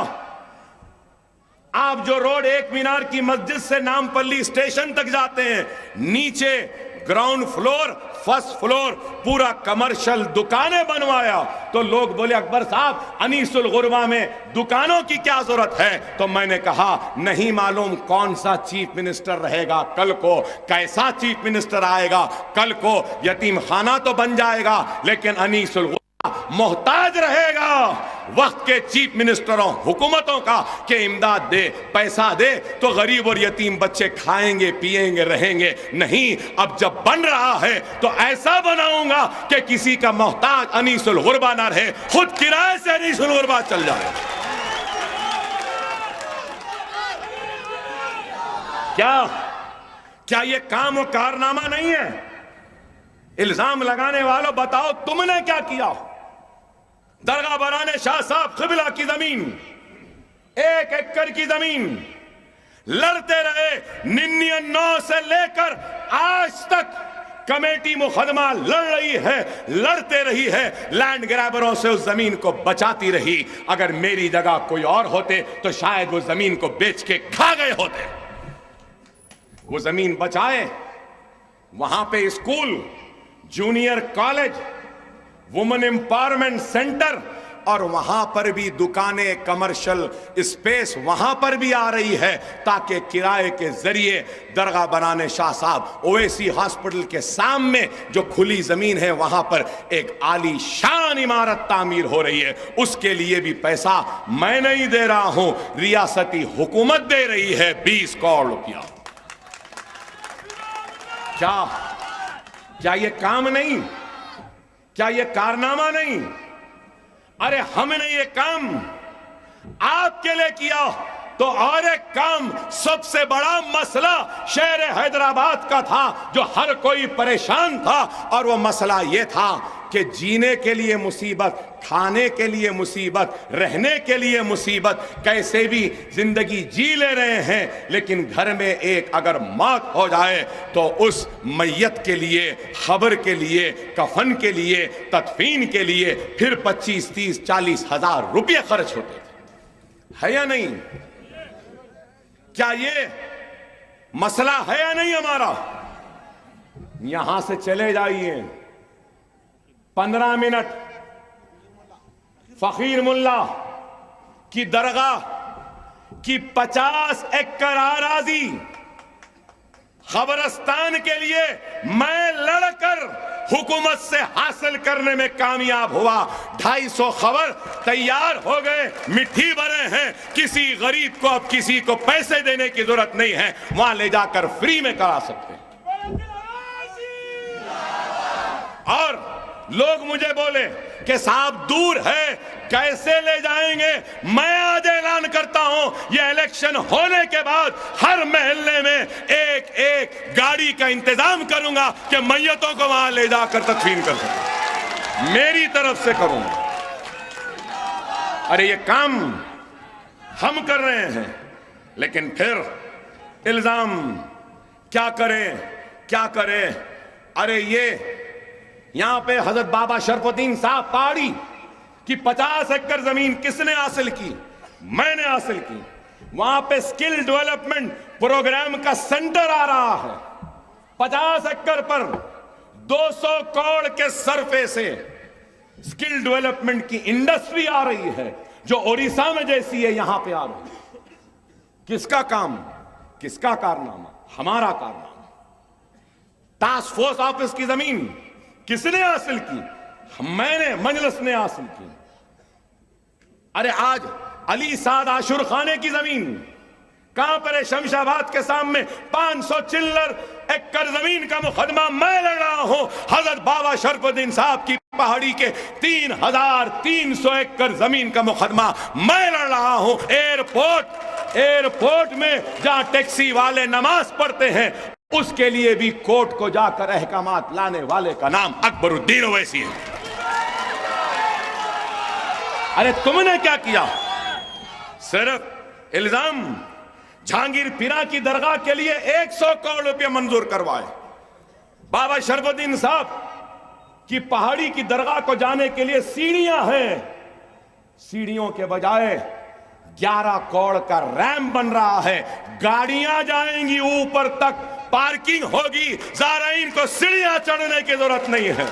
आप जो रोड एक मीनार की मस्जिद से नामपल्ली स्टेशन तक जाते हैं, नीचे ग्राउंड फ्लोर, फर्स्ट फ्लोर पूरा कमर्शियल दुकानें बनवाया। तो लोग बोले अकबर साहब अनीसुल गुरबा में दुकानों की क्या जरूरत है? तो मैंने कहा नहीं मालूम कौन सा चीफ मिनिस्टर रहेगा कल को, कैसा चीफ मिनिस्टर आएगा कल को। यतीम खाना तो बन जाएगा, लेकिन अनीसुल मोहताज रहेगा वक्त के चीफ मिनिस्टरों, हुकूमतों का कि इमदाद दे, पैसा दे तो गरीब और यतीम बच्चे खाएंगे, पिएंगे, रहेंगे। नहीं, अब जब बन रहा है तो ऐसा बनाऊंगा कि किसी का मोहताज अनीसुल गुरबा ना रहे, खुद किराए से अनीसुल गुरबा चल जाए। क्या ये काम और कारनामा नहीं है? इल्जाम लगाने वालों बताओ तुमने क्या किया? दरगाह बनाने शाह साहब क़िबला की जमीन, 1 एकड़ की जमीन लड़ते रहे। 99 से लेकर आज तक कमेटी मुकदमा लड़ रही है, लड़ते रही है, लैंड ग्रैबरों से उस जमीन को बचाती रही। अगर मेरी जगह कोई और होते तो शायद वो जमीन को बेच के खा गए होते। वो जमीन बचाए, वहां पे school, junior college, women empowerment centre, और वहां पर भी दुकानें, कमर्शियल स्पेस वहां पर भी आ रही है, ताकि किराए के जरिए दरगाह बनाने शाह साहब ओवैसी हॉस्पिटल के सामने जो खुली जमीन है वहां पर एक आलीशान इमारत तामीर हो रही है। उसके लिए भी पैसा मैं नहीं दे रहा हूं, रियासती हुकूमत दे रही है 20 करोड़ रुपया। क्या ये काम नहीं? क्या ये कारनामा नहीं? अरे हमने ये काम आपके लिए किया तो और एक काम, सबसे बड़ा मसला शहर हैदराबाद का था जो हर कोई परेशान था, और वो मसला ये था कि जीने के लिए मुसीबत, खाने के लिए मुसीबत, रहने के लिए मुसीबत, कैसे भी जिंदगी जी ले रहे हैं, लेकिन घर में एक अगर मौत हो जाए तो उस मैयत के लिए, खबर के लिए, कफन के लिए, तदफीन के लिए फिर 25, 30, 40 हजार रुपये खर्च होते थे। है या नहीं? क्या ये मसला है या नहीं हमारा? यहां से चले जाइए 15 मिनट फकीर मुल्ला की दरगाह की 50 एकड़ आराजी खबरस्तान के लिए मैं लड़कर हुकूमत से हासिल करने में कामयाब हुआ। 250 खबर तैयार हो गए, मिट्टी भरे हैं। किसी गरीब को अब किसी को पैसे देने की जरूरत नहीं है, वहां ले जाकर फ्री में करा सकते हैं। और लोग मुझे बोले कि साहब दूर है, कैसे ले जाएंगे? मैं आज ऐलान करता हूं, यह इलेक्शन होने के बाद हर मोहल्ले में एक एक गाड़ी का इंतजाम करूंगा कि मैयतों को वहां ले जाकर तदफीन कर सकूं। मेरी तरफ से करूंगा। अरे ये काम हम कर रहे हैं, लेकिन फिर इल्जाम क्या करें, क्या करें? अरे ये यहां पे हजरत बाबा शरफुद्दीन साहब पहाड़ी की 50 एकड़ जमीन किसने हासिल की? मैंने हासिल की। वहां पे स्किल डेवलपमेंट प्रोग्राम का सेंटर आ रहा है। 50 एकड़ पर 200 करोड़ के सरफे से स्किल डेवलपमेंट की इंडस्ट्री आ रही है, जो ओडिशा में जैसी है यहां पे आ रही है। किसका काम, किसका कारनामा? हमारा कारनामा। टास्क फोर्स ऑफिस की जमीन किसने हासिल की? मैंने, मजलिस ने हासिल की। अरे आज अली साद आशुर खाने की जमीन कहां पर है? शमशाबाद के सामने 500 चिल्लर एकड़ जमीन का मुकदमा मैं लड़ रहा हूं। हजरत बाबा शरफुद्दीन साहब की पहाड़ी के 3300 एकड़ जमीन का मुकदमा मैं लड़ रहा हूं। एयरपोर्ट में जहां टैक्सी वाले नमाज पढ़ते हैं, उसके लिए भी कोर्ट को जाकर अहकामात लाने वाले का नाम अकबरुद्दीन ओवैसी है। अरे तुमने क्या किया? सिर्फ इल्जाम। जहांगीर पीरा की दरगाह के लिए 100 करोड़ रुपए मंजूर करवाए। बाबा शरफुद्दीन साहब की पहाड़ी की दरगाह को जाने के लिए सीढ़ियां हैं, सीढ़ियों के बजाय 11 करोड़ का रैंप बन रहा है। गाड़ियां जाएंगी ऊपर तक, पार्किंग होगी, ज़ाराइन को सीढ़ियां चढ़ने की जरूरत नहीं है।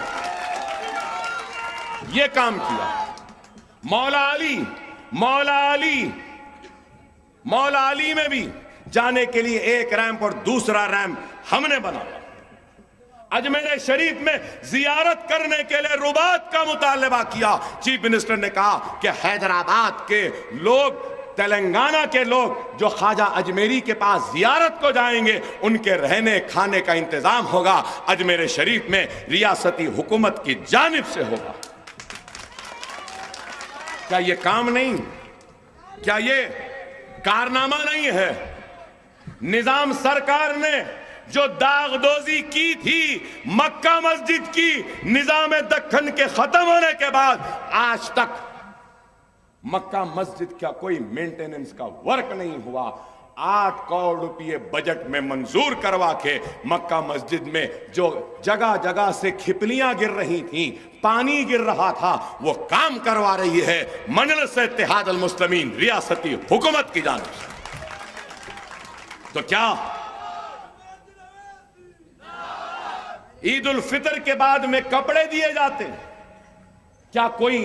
यह काम किया। मौला अली में भी जाने के लिए एक रैंप और दूसरा रैंप हमने बनाया। अजमेर शरीफ में जियारत करने के लिए रुबात का मुतालबा किया। चीफ मिनिस्टर ने कहा कि हैदराबाद के लोग, तेलंगाना के लोग जो ख्वाजा अजमेरी के पास जियारत को जाएंगे, उनके रहने खाने का इंतजाम होगा, अजमेर शरीफ में रियासती हुकूमत की जानिब से होगा। क्या ये काम नहीं? क्या ये कारनामा नहीं है? निजाम सरकार ने जो दागदोजी की थी मक्का मस्जिद की, निजाम दक्कन के खत्म होने के बाद आज तक मक्का मस्जिद का कोई मेंटेनेंस का वर्क नहीं हुआ। 8 करोड़ रुपये बजट में मंजूर करवा के मक्का मस्जिद में जो जगह जगह से खिपलियां गिर रही थी, पानी गिर रहा था, वो काम करवा रही है मजलिस इत्तेहाद अल मुस्लिमीन रियासती हुकूमत की जानिब से। तो क्या ईद उल फितर के बाद में कपड़े दिए जाते हैं? क्या कोई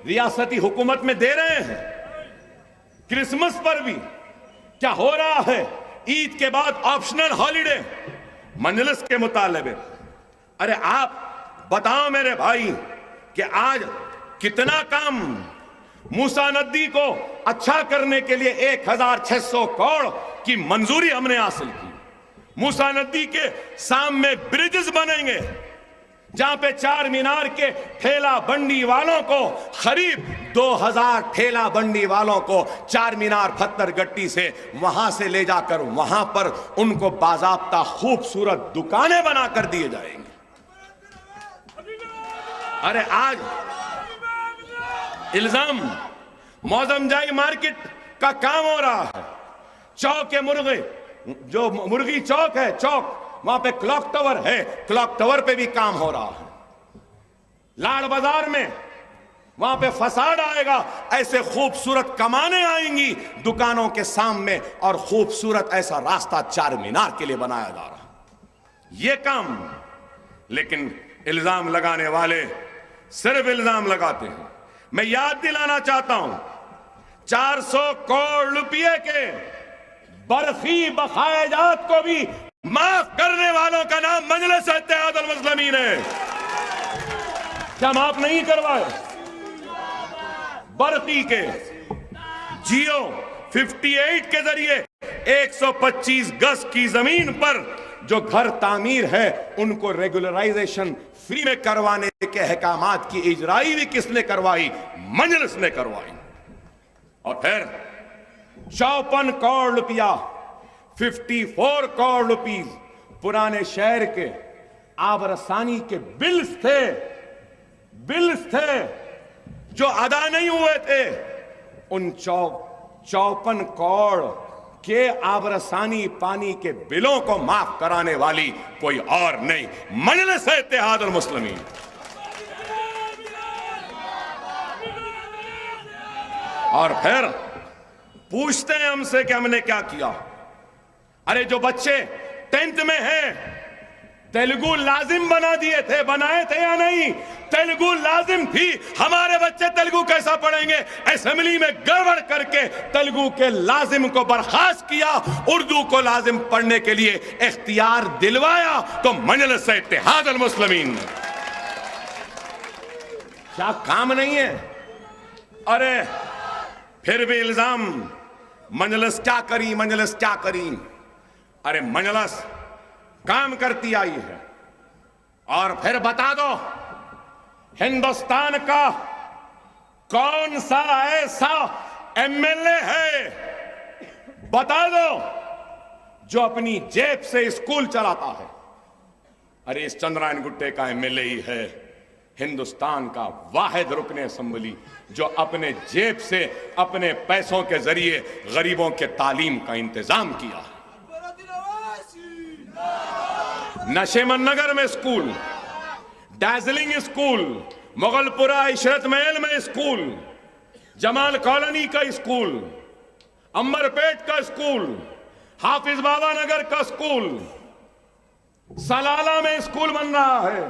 रियासती हुकूमत में दे रहे हैं? क्रिसमस पर भी क्या हो रहा है? ईद के बाद ऑप्शनल हॉलिडे मजलिस के मुतालबे। अरे आप बताओ मेरे भाई कि आज कितना काम मूसा नदी को अच्छा करने के लिए 1600 करोड़ की मंजूरी हमने हासिल की। मूसा नदी के सामने ब्रिजेस बनेंगे, जहां पे 4 मीनार के ठेला बंडी वालों को, करीब 2000 ठेला बंडी वालों को 4 मीनार पत्थर गट्टी से वहां से ले जाकर वहां पर उनको बाजाब्ता खूबसूरत दुकानें बनाकर दिए जाएंगे। अरे आज इल्जाम मौजमजाई मार्केट का काम हो रहा है। चौक के मुर्गे, जो मुर्गी चौक है, चौक वहां पे क्लॉक टावर है, क्लॉक टावर पे भी काम हो रहा है। लाड़ बाजार में वहां पे फसाद आएगा, ऐसे खूबसूरत कमाने आएंगी दुकानों के सामने, और खूबसूरत ऐसा रास्ता चार मीनार के लिए बनाया जा रहा है। ये काम, लेकिन इल्जाम लगाने वाले सिर्फ इल्जाम लगाते हैं। मैं याद दिलाना चाहता हूं, 400 करोड़ रुपए के बरखी बकायाजात को भी माफ करने वालों का नाम मजलिस इत्तेहादुल मुस्लिमीन है। क्या माफ नहीं करवाए? बरखी के जियो 58 के जरिए 125 गज की जमीन पर जो घर तामीर है उनको रेगुलराइजेशन फ्री में करवाने के अहकामात की इजराई भी किसने करवाई? मजलिस ने करवाई। और फिर 54 करोड़ रुपया, 54 करोड़ रुपीस पुराने शहर के आबरसानी के बिल्स थे जो अदा नहीं हुए थे। उन 54 करोड़ के आबरसानी पानी के बिलों को माफ कराने वाली कोई और नहीं, मजलिस इत्तेहादुल मुस्लिमीन। और फिर पूछते हैं हमसे कि हमने क्या किया। अरे जो बच्चे 10th में हैं, तेलुगु लाजिम बनाए थे या नहीं? तेलुगु लाजिम थी, हमारे बच्चे तेलुगु कैसा पढ़ेंगे? असेंबली में गड़बड़ करके तेलुगु के लाजिम को बर्खास्त किया, उर्दू को लाजिम पढ़ने के लिए इख्तियार दिलवाया, तो मजलिस इत्तेहादुल मुस्लिमीन। क्या काम नहीं है? अरे फिर भी इल्जाम, मजलिस क्या करी? अरे मजलिस काम करती आई है। और फिर बता दो, हिंदुस्तान का कौन सा ऐसा एमएलए है, बता दो, जो अपनी जेब से स्कूल चलाता है? अरे इस चंद्रायन गुट्टे का एमएलए ही है हिंदुस्तान का वाहिद रुकने असेंबली जो अपने जेब से, अपने पैसों के जरिए गरीबों के तालीम का इंतजाम किया। नशेमन नगर में स्कूल, दार्जिलिंग स्कूल, मुगलपुरा इशरत महल में स्कूल, जमाल कॉलोनी का स्कूल, अंबरपेट का स्कूल, हाफिज बाबा नगर का स्कूल, सलाला में स्कूल बन रहा है।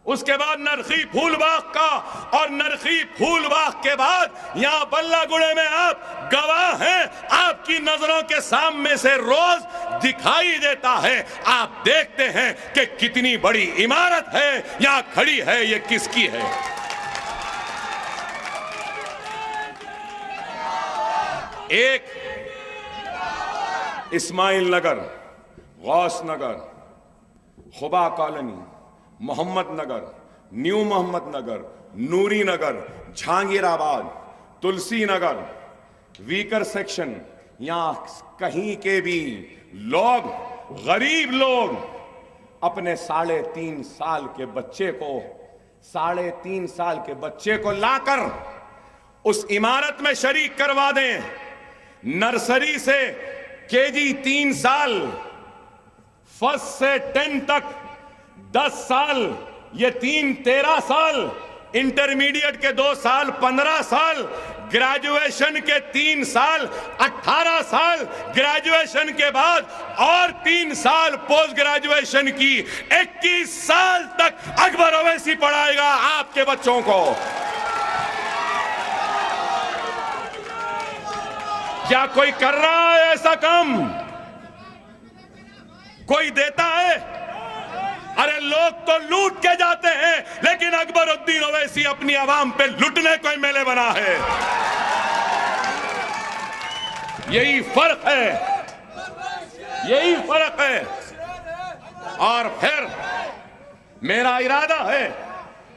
उसके बाद नरखी फूलबाग का, और नरखी फूलबाग के बाद यहां बल्लागुड़े में आप गवाह हैं, आपकी नजरों के सामने से रोज दिखाई देता है। आप देखते हैं कि कितनी बड़ी इमारत है यहां खड़ी है, ये किसकी है? एक इस्माइल नगर, गौस नगर, खुबा कॉलोनी, मोहम्मद नगर, न्यू मोहम्मद नगर, नूरी नगर, जहांगीराबाद, तुलसी नगर, वीकर सेक्शन, यहां कहीं के भी लोग, गरीब लोग अपने 3.5 साल के बच्चे को लाकर उस इमारत में शरीक करवा दें। नर्सरी से केजी 3 साल, फर्स्ट से 10 तक 10 साल, ये 13 साल, इंटरमीडिएट के 2 साल 15 साल, ग्रेजुएशन के 3 साल 18 साल, ग्रेजुएशन के बाद और 3 साल पोस्ट ग्रेजुएशन की 21 साल तक अकबर ओवैसी पढ़ाएगा आपके बच्चों को। क्या कोई कर रहा है ऐसा काम? कोई देता है? अरे लोग तो लूट के जाते हैं, लेकिन अकबरुद्दीन ओवैसी अपनी आवाम पे लुटने को एमएलए बना है। यही फर्क है। और फिर मेरा इरादा है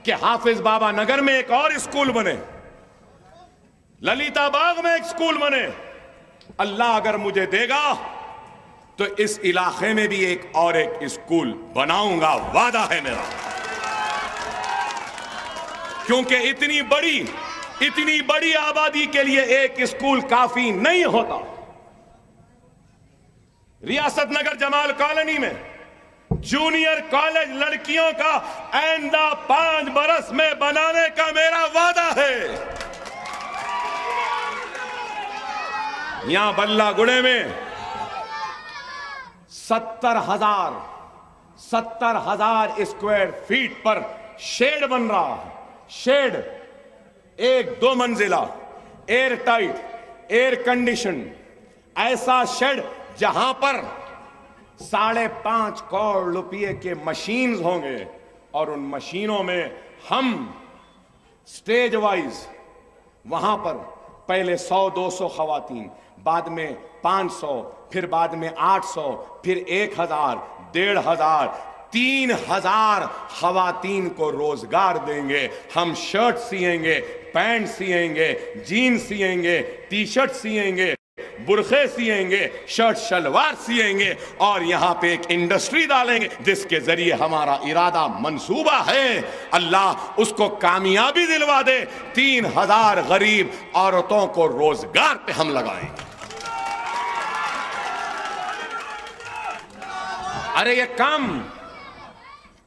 कि हाफिज बाबा नगर में एक और स्कूल बने, ललिता बाग में एक स्कूल बने। अल्लाह अगर मुझे देगा तो इस इलाके में भी एक स्कूल बनाऊंगा, वादा है मेरा। क्योंकि इतनी बड़ी आबादी के लिए एक स्कूल काफी नहीं होता। रियासत नगर जमाल कॉलोनी में जूनियर कॉलेज लड़कियों का आइंदा 5 बरस में बनाने का मेरा वादा है। यहां बल्लागुड़े में 70,000 स्क्वायर फीट पर शेड बन रहा है। शेड 1-2 मंजिला, एयर टाइट, एयर कंडीशन, ऐसा शेड जहां पर 5.5 करोड़ रुपए के मशीन्स होंगे और उन मशीनों में हम स्टेज वाइज वहां पर पहले 100-200 खवातीन, बाद में 500, फिर बाद में 800, फिर 1000, 1500, 3000 खवातीन को रोजगार देंगे। हम शर्ट सिएंगे, पैंट सिएंगे, जीन्स सिएंगे, टी शर्ट सिएंगे, बुरखे सिएंगे, शर्ट शलवार सिएंगे और यहां पे एक इंडस्ट्री डालेंगे जिसके जरिए हमारा इरादा मंसूबा है अल्लाह उसको कामयाबी दिलवा दे। 3000 गरीब औरतों को रोजगार पे हम लगाएंगे। अरे ये काम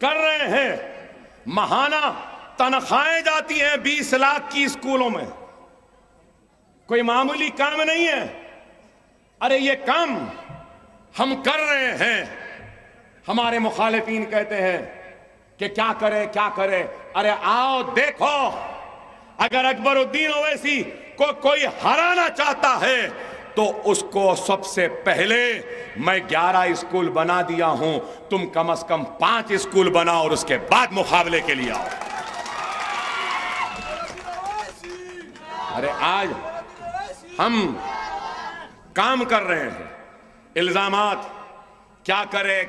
कर रहे हैं। महाना तनख्वाहें जाती हैं 20 लाख की स्कूलों में, कोई मामूली काम नहीं है। अरे ये काम हम कर रहे हैं। हमारे मुखालिफिन कहते हैं कि क्या करे। अरे आओ देखो, अगर अकबरुद्दीन ओवैसी को कोई हराना चाहता है तो उसको सबसे पहले मैं 11 स्कूल बना दिया हूं, तुम कम से कम 5 स्कूल बनाओ और उसके बाद मुकाबले के लिए आओ। अरे आज हम काम कर रहे हैं। इल्जामात क्या करे।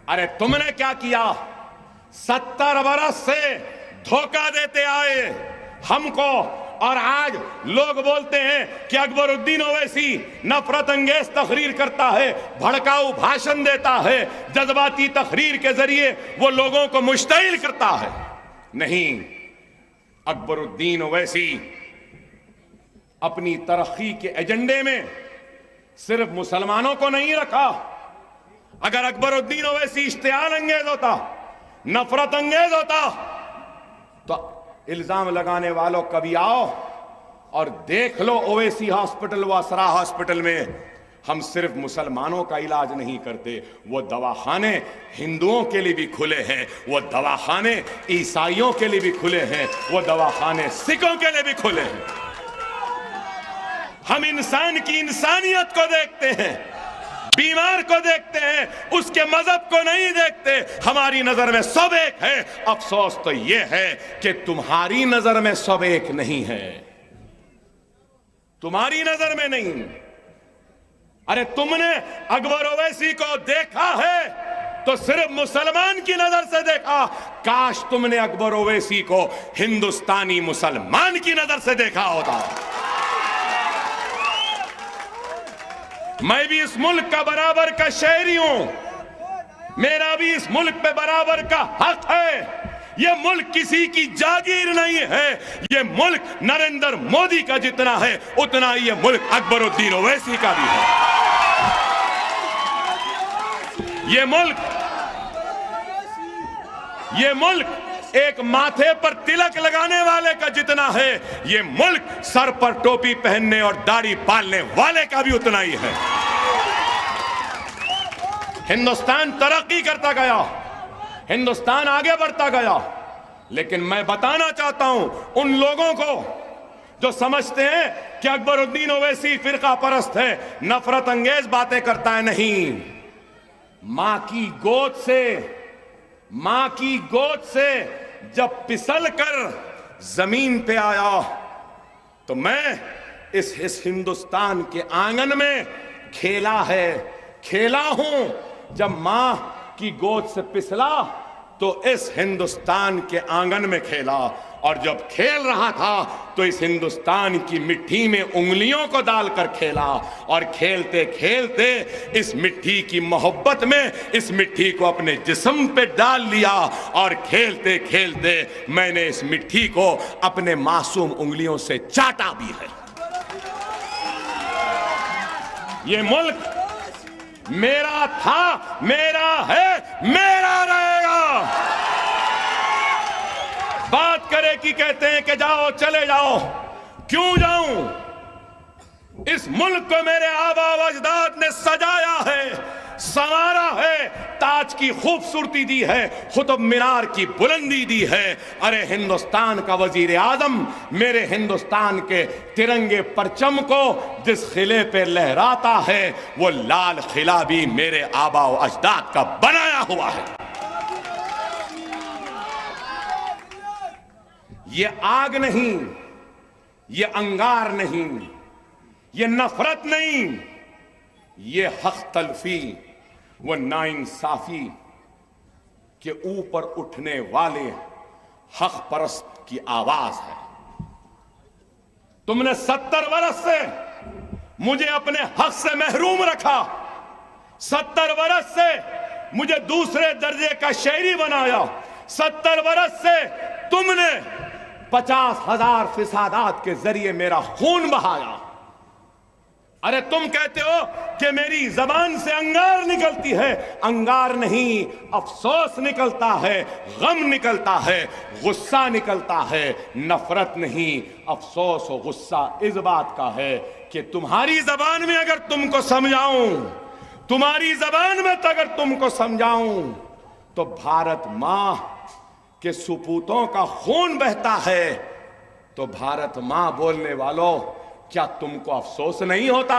अरे तुमने क्या किया? 70 बरस से धोखा देते आए हमको और आज लोग बोलते हैं कि अकबरुद्दीन ओवैसी नफरत अंगेज तकरीर करता है, भड़काऊ भाषण देता है, जज्बाती तकरीर के जरिए वो लोगों को मुश्तिल करता है। नहीं, अकबरुद्दीन ओवैसी अपनी तरक्की के एजेंडे में सिर्फ मुसलमानों को नहीं रखा। अगर अकबरुद्दीन ओवैसी इश्तियाल अंगेज होता, नफरत अंगेज होता, तो इल्जाम लगाने वालों कभी आओ और देख लो ओवैसी हॉस्पिटल व असरा हॉस्पिटल में हम सिर्फ मुसलमानों का इलाज नहीं करते, वो दवाखाने हिंदुओं के लिए भी खुले हैं, वो दवाखाने ईसाइयों के लिए भी खुले हैं, वो दवाखाने सिखों के लिए भी खुले हैं। हम इंसान की इंसानियत को देखते हैं, बीमार को देखते हैं, उसके मजहब को नहीं देखते। हमारी नजर में सब एक है। अफसोस तो यह है कि तुम्हारी नजर में सब एक नहीं है, तुम्हारी नजर में नहीं। अरे तुमने अकबर ओवैसी को देखा है तो सिर्फ मुसलमान की नजर से देखा। काश तुमने अकबर ओवैसी को हिंदुस्तानी मुसलमान की नजर से देखा होता। मैं भी इस मुल्क का बराबर का शहरी हूं, मेरा भी इस मुल्क पे बराबर का हक है। ये मुल्क किसी की जागीर नहीं है, ये मुल्क नरेंद्र मोदी का जितना है उतना ही ये मुल्क अकबरुद्दीन ओवैसी का भी है। ये मुल्क एक माथे पर तिलक लगाने वाले का जितना है, ये मुल्क सर पर टोपी पहनने और दाढ़ी पालने वाले का भी उतना ही है। हिंदुस्तान तरक्की करता गया, हिंदुस्तान आगे बढ़ता गया, लेकिन मैं बताना चाहता हूं उन लोगों को जो समझते हैं कि अकबरुद्दीन ओवैसी फिरका परस्त है, नफरत अंगेज बातें करता है। नहीं, मां की गोद से जब फिसल कर जमीन पे आया तो मैं इस हिंदुस्तान के आंगन में खेला हूं। जब मां की गोद से फिसला तो इस हिंदुस्तान के आंगन में खेला, और जब खेल रहा था तो इस हिंदुस्तान की मिट्टी में उंगलियों को डालकर खेला, और खेलते खेलते इस मिट्टी की मोहब्बत में इस मिट्टी को अपने जिस्म पे डाल लिया, और खेलते खेलते मैंने इस मिट्टी को अपने मासूम उंगलियों से चाटा भी है। ये मुल्क मेरा था, मेरा है, मेरा रहेगा। बात करे कि कहते हैं कि जाओ चले जाओ, क्यों जाऊं? इस मुल्क को मेरे आबा व अजदाद ने सजाया है, संवारा है, ताज की खूबसूरती दी है, कुतुब मीनार की बुलंदी दी है। अरे हिंदुस्तान का वजीर आजम मेरे हिंदुस्तान के तिरंगे परचम को जिस खिले पे लहराता है, वो लाल खिला भी मेरे आबा व अजदाद का बनाया हुआ है। ये आग नहीं, ये अंगार नहीं, ये नफरत नहीं, ये हक तलफी व नाइंसाफी के ऊपर उठने वाले हक परस्त की आवाज है। तुमने 70 वर्ष से मुझे अपने हक से महरूम रखा, 70 वर्ष से मुझे दूसरे दर्जे का शहरी बनाया, 70 वर्ष से तुमने 50,000 फिसादात के जरिए मेरा खून बहाया। अरे तुम कहते हो कि मेरी जबान से अंगार निकलती है, अंगार नहीं, अफसोस निकलता है, गम निकलता है, गुस्सा निकलता है। नफरत नहीं, अफसोस और गुस्सा इस बात का है कि तुम्हारी जबान में अगर तुमको समझाऊं, तुम्हारी जबान में अगर तुमको समझाऊं, तो भारत मां के सुपूतों का खून बहता है। तो भारत मां बोलने वालों, क्या तुमको अफसोस नहीं होता?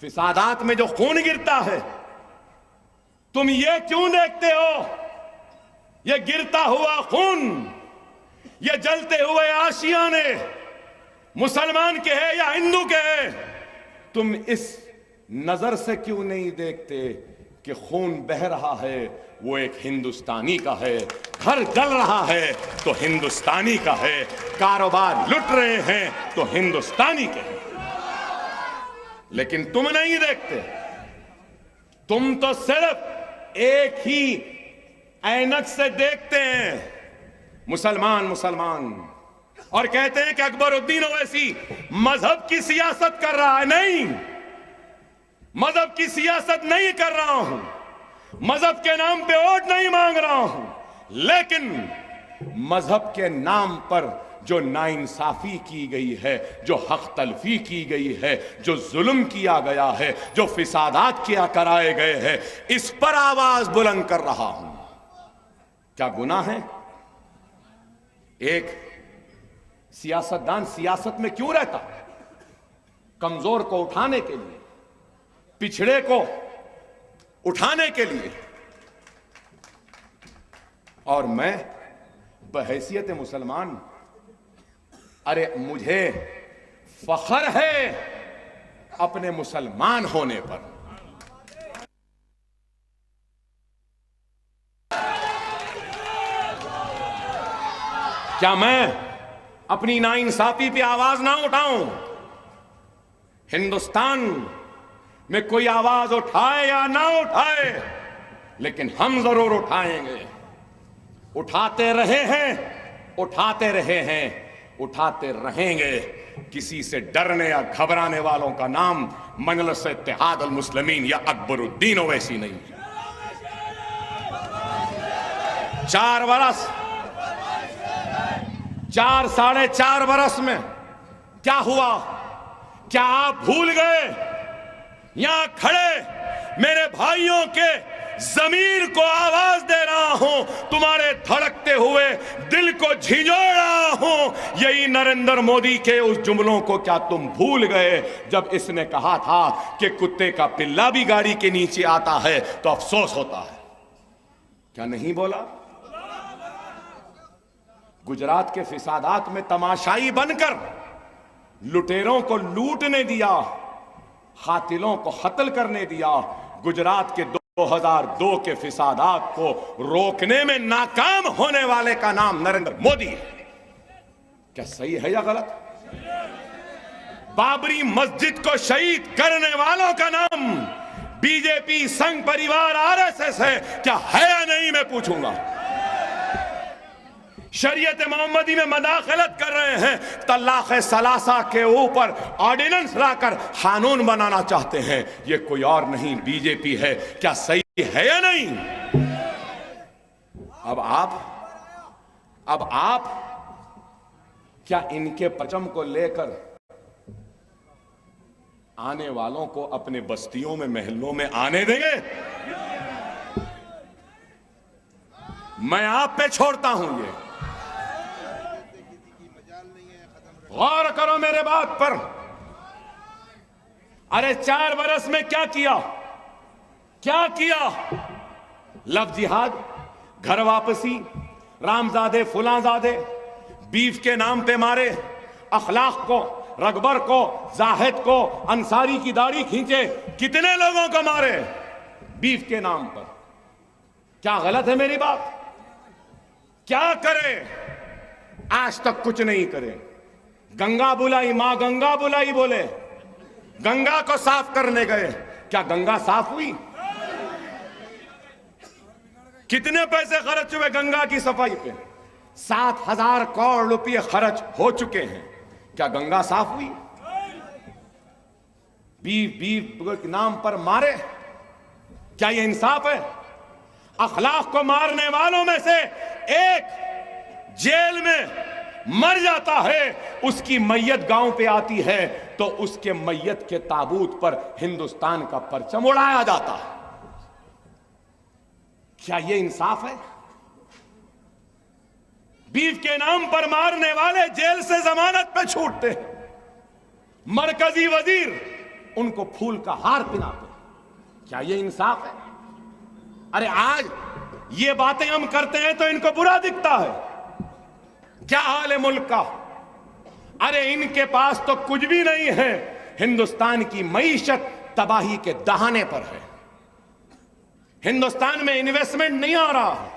फिसादात में जो खून गिरता है, तुम ये क्यों देखते हो? ये गिरता हुआ खून, ये जलते हुए आशियाने मुसलमान के हैं या हिंदू के हैं, तुम इस नजर से क्यों नहीं देखते कि खून बह रहा है वो एक हिंदुस्तानी का है, घर जल रहा है तो हिंदुस्तानी का है, कारोबार लुट रहे हैं तो हिंदुस्तानी के हैं। लेकिन तुम नहीं देखते, तुम तो सिर्फ एक ही ऐनक से देखते हैं, मुसलमान मुसलमान, और कहते हैं कि अकबरुद्दीन ओवैसी मजहब की सियासत कर रहा है। नहीं, मजहब की सियासत नहीं कर रहा हूं, मजहब के नाम पे वोट नहीं मांग रहा हूं, लेकिन मजहब के नाम पर जो नाइंसाफी की गई है, जो हक तलफी की गई है, जो जुल्म किया गया है, जो फिसादात किया कराए गए हैं, इस पर आवाज बुलंद कर रहा हूं। क्या गुनाह है? एक सियासतदान सियासत में क्यों रहता? कमजोर को उठाने के लिए, पिछड़े को उठाने के लिए। और मैं बहैसियत मुसलमान, अरे मुझे फख्र है अपने मुसलमान होने पर। क्या मैं अपनी नाइंसाफी पे आवाज ना उठाऊं? हिंदुस्तान में कोई आवाज उठाए या ना उठाए, लेकिन हम जरूर उठाएंगे। उठाते रहे हैं, उठाते रहे हैं, उठाते रहेंगे। किसी से डरने या घबराने वालों का नाम मजलिस इत्तेहाद अल मुस्लिमीन या अकबरुद्दीन ओवैसी नहीं। 4 बरस, 4 साढ़े 4 बरस में क्या हुआ? क्या आप भूल गए? यहां खड़े मेरे भाइयों के जमीर को आवाज दे रहा हूं, तुम्हारे धड़कते हुए दिल को झिझोड़ रहा हूं। यही नरेंद्र मोदी के उस जुमलों को क्या तुम भूल गए, जब इसने कहा था कि कुत्ते का पिल्ला भी गाड़ी के नीचे आता है तो अफसोस होता है? क्या नहीं बोला? गुजरात के फिसादात में तमाशाई बनकर लुटेरों को लूटने दिया, खातिलों को कत्ल करने दिया। गुजरात के 2002 के फिसादात को रोकने में नाकाम होने वाले का नाम नरेंद्र मोदी है। क्या सही है या गलत? बाबरी मस्जिद को शहीद करने वालों का नाम बीजेपी, संघ परिवार, आरएसएस है। क्या है या नहीं, मैं पूछूंगा। शरीयत मोहम्मदी में मदाखलत कर रहे हैं, तलाक सलासा के ऊपर ऑर्डिनेंस लाकर कानून बनाना चाहते हैं। ये कोई और नहीं, बीजेपी है। क्या सही है या नहीं? अब आप क्या इनके परचम को लेकर आने वालों को अपने बस्तियों में, महलों में आने देंगे? मैं आप पे छोड़ता हूं ये। गौर करो मेरे बात पर। अरे 4 बरस में क्या किया? लफ्ज जिहाद, घर वापसी, रामजादे फुलाजादे, बीफ के नाम पे मारे, अखलाक को, रगबर को, जाहिद को, अंसारी की दाढ़ी खींचे, कितने लोगों को मारे बीफ के नाम पर। क्या गलत है मेरी बात? क्या करे? आज तक कुछ नहीं करे। गंगा बुलाई, मां गंगा बुलाई बोले, गंगा को साफ करने गए। क्या गंगा साफ हुई? कितने पैसे खर्च हुए गंगा की सफाई पे? 7,000 करोड़ रुपए खर्च हो चुके हैं। क्या गंगा साफ हुई? बीफ के नाम पर मारे, क्या यह इंसाफ है? अखलाक को मारने वालों में से एक जेल में मर जाता है, उसकी मैयत गांव पे आती है तो उसके मैयत के ताबूत पर हिंदुस्तान का परचम उड़ाया जाता है। क्या यह इंसाफ है? बीफ के नाम पर मारने वाले जेल से जमानत पे छूटते हैं, मरकजी वजीर उनको फूल का हार पहनाते हैं। क्या यह इंसाफ है? अरे आज ये बातें हम करते हैं तो इनको बुरा दिखता है। क्या हाल है मुल्क का? अरे इनके पास तो कुछ भी नहीं है। हिंदुस्तान की मईशत तबाही के दहाने पर है। हिंदुस्तान में इन्वेस्टमेंट नहीं आ रहा है।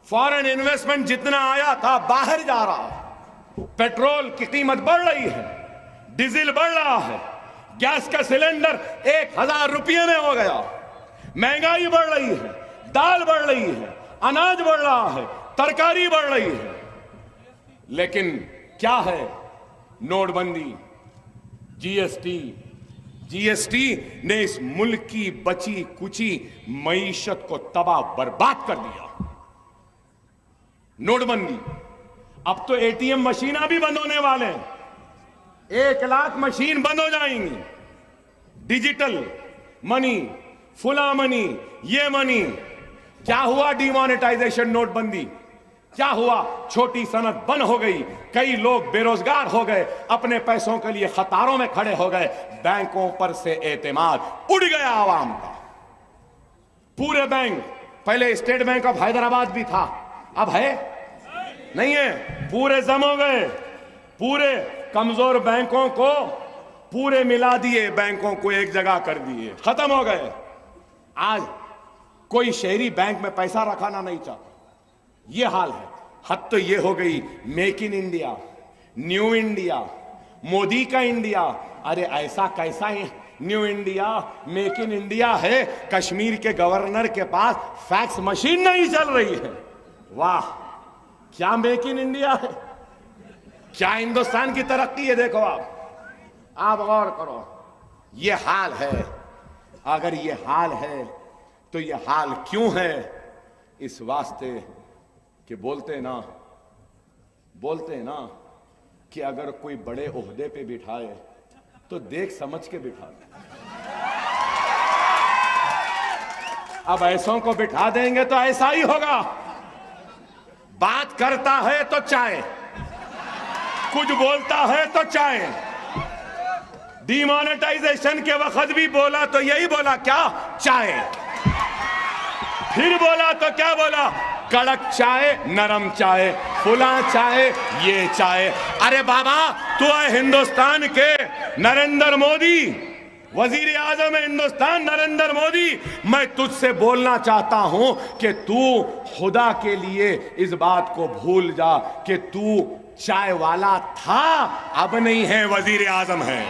फॉरेन इन्वेस्टमेंट जितना आया था बाहर जा रहा है। पेट्रोल की कीमत बढ़ रही है, डीजल बढ़ रहा है, गैस का सिलेंडर 1,000 रुपये में हो गया। महंगाई बढ़ रही है, दाल बढ़ रही है, अनाज बढ़ रहा है, तरकारी बढ़ रही है। लेकिन क्या है? नोटबंदी, जीएसटी ने इस मुल्क की बची कुची मईशत को तबाह बर्बाद कर दिया। नोटबंदी, अब तो एटीएम मशीनें भी बंद होने वाले हैं। 1 लाख मशीन बंद हो जाएंगी। डिजिटल मनी, फुला मनी, ये मनी। क्या हुआ? डिमोनेटाइजेशन, नोटबंदी। क्या हुआ? छोटी सनत बंद हो गई, कई लोग बेरोजगार हो गए, अपने पैसों के लिए कतारों में खड़े हो गए। बैंकों पर से एतमाद उड़ गया आवाम का। पूरे बैंक, पहले स्टेट बैंक ऑफ हैदराबाद भी था, अब है नहीं है, पूरे जम हो गए। पूरे कमजोर बैंकों को पूरे मिला दिए, बैंकों को एक जगह कर दिए, खत्म हो गए। आज कोई शहरी बैंक में पैसा रखाना नहीं चाहता। ये हाल है। हद तो ये हो गई, make in India, new India, Modi का इंडिया। अरे ऐसा कैसा है new India, make in India है? कश्मीर के गवर्नर के पास फैक्स मशीन नहीं चल रही है। वाह, क्या मेक इन इंडिया है? क्या हिंदुस्तान की तरक्की है? देखो आप गौर करो। ये हाल है। अगर ये हाल है तो ये हाल क्यों है? इस वास्ते कि बोलते हैं ना कि अगर कोई बड़े ओहदे पे बिठाए तो देख समझ के बिठा दे। अब ऐसों को बिठा देंगे तो ऐसा ही होगा। बात करता है तो चाहे, कुछ बोलता है तो चाहे। डिमोनेटाइजेशन के वक्त भी बोला तो यही बोला, क्या चाहे। फिर बोला तो क्या बोला? कड़क चाय, नरम चाय, फुला चाय, ये चाय। अरे बाबा, तू है हिंदुस्तान के नरेंद्र मोदी, वजीर आजम हिंदुस्तान नरेंद्र मोदी, मैं तुझसे बोलना चाहता हूं कि तू खुदा के लिए इस बात को भूल जा कि तू चाय वाला था, अब नहीं है, वजीर आजम है।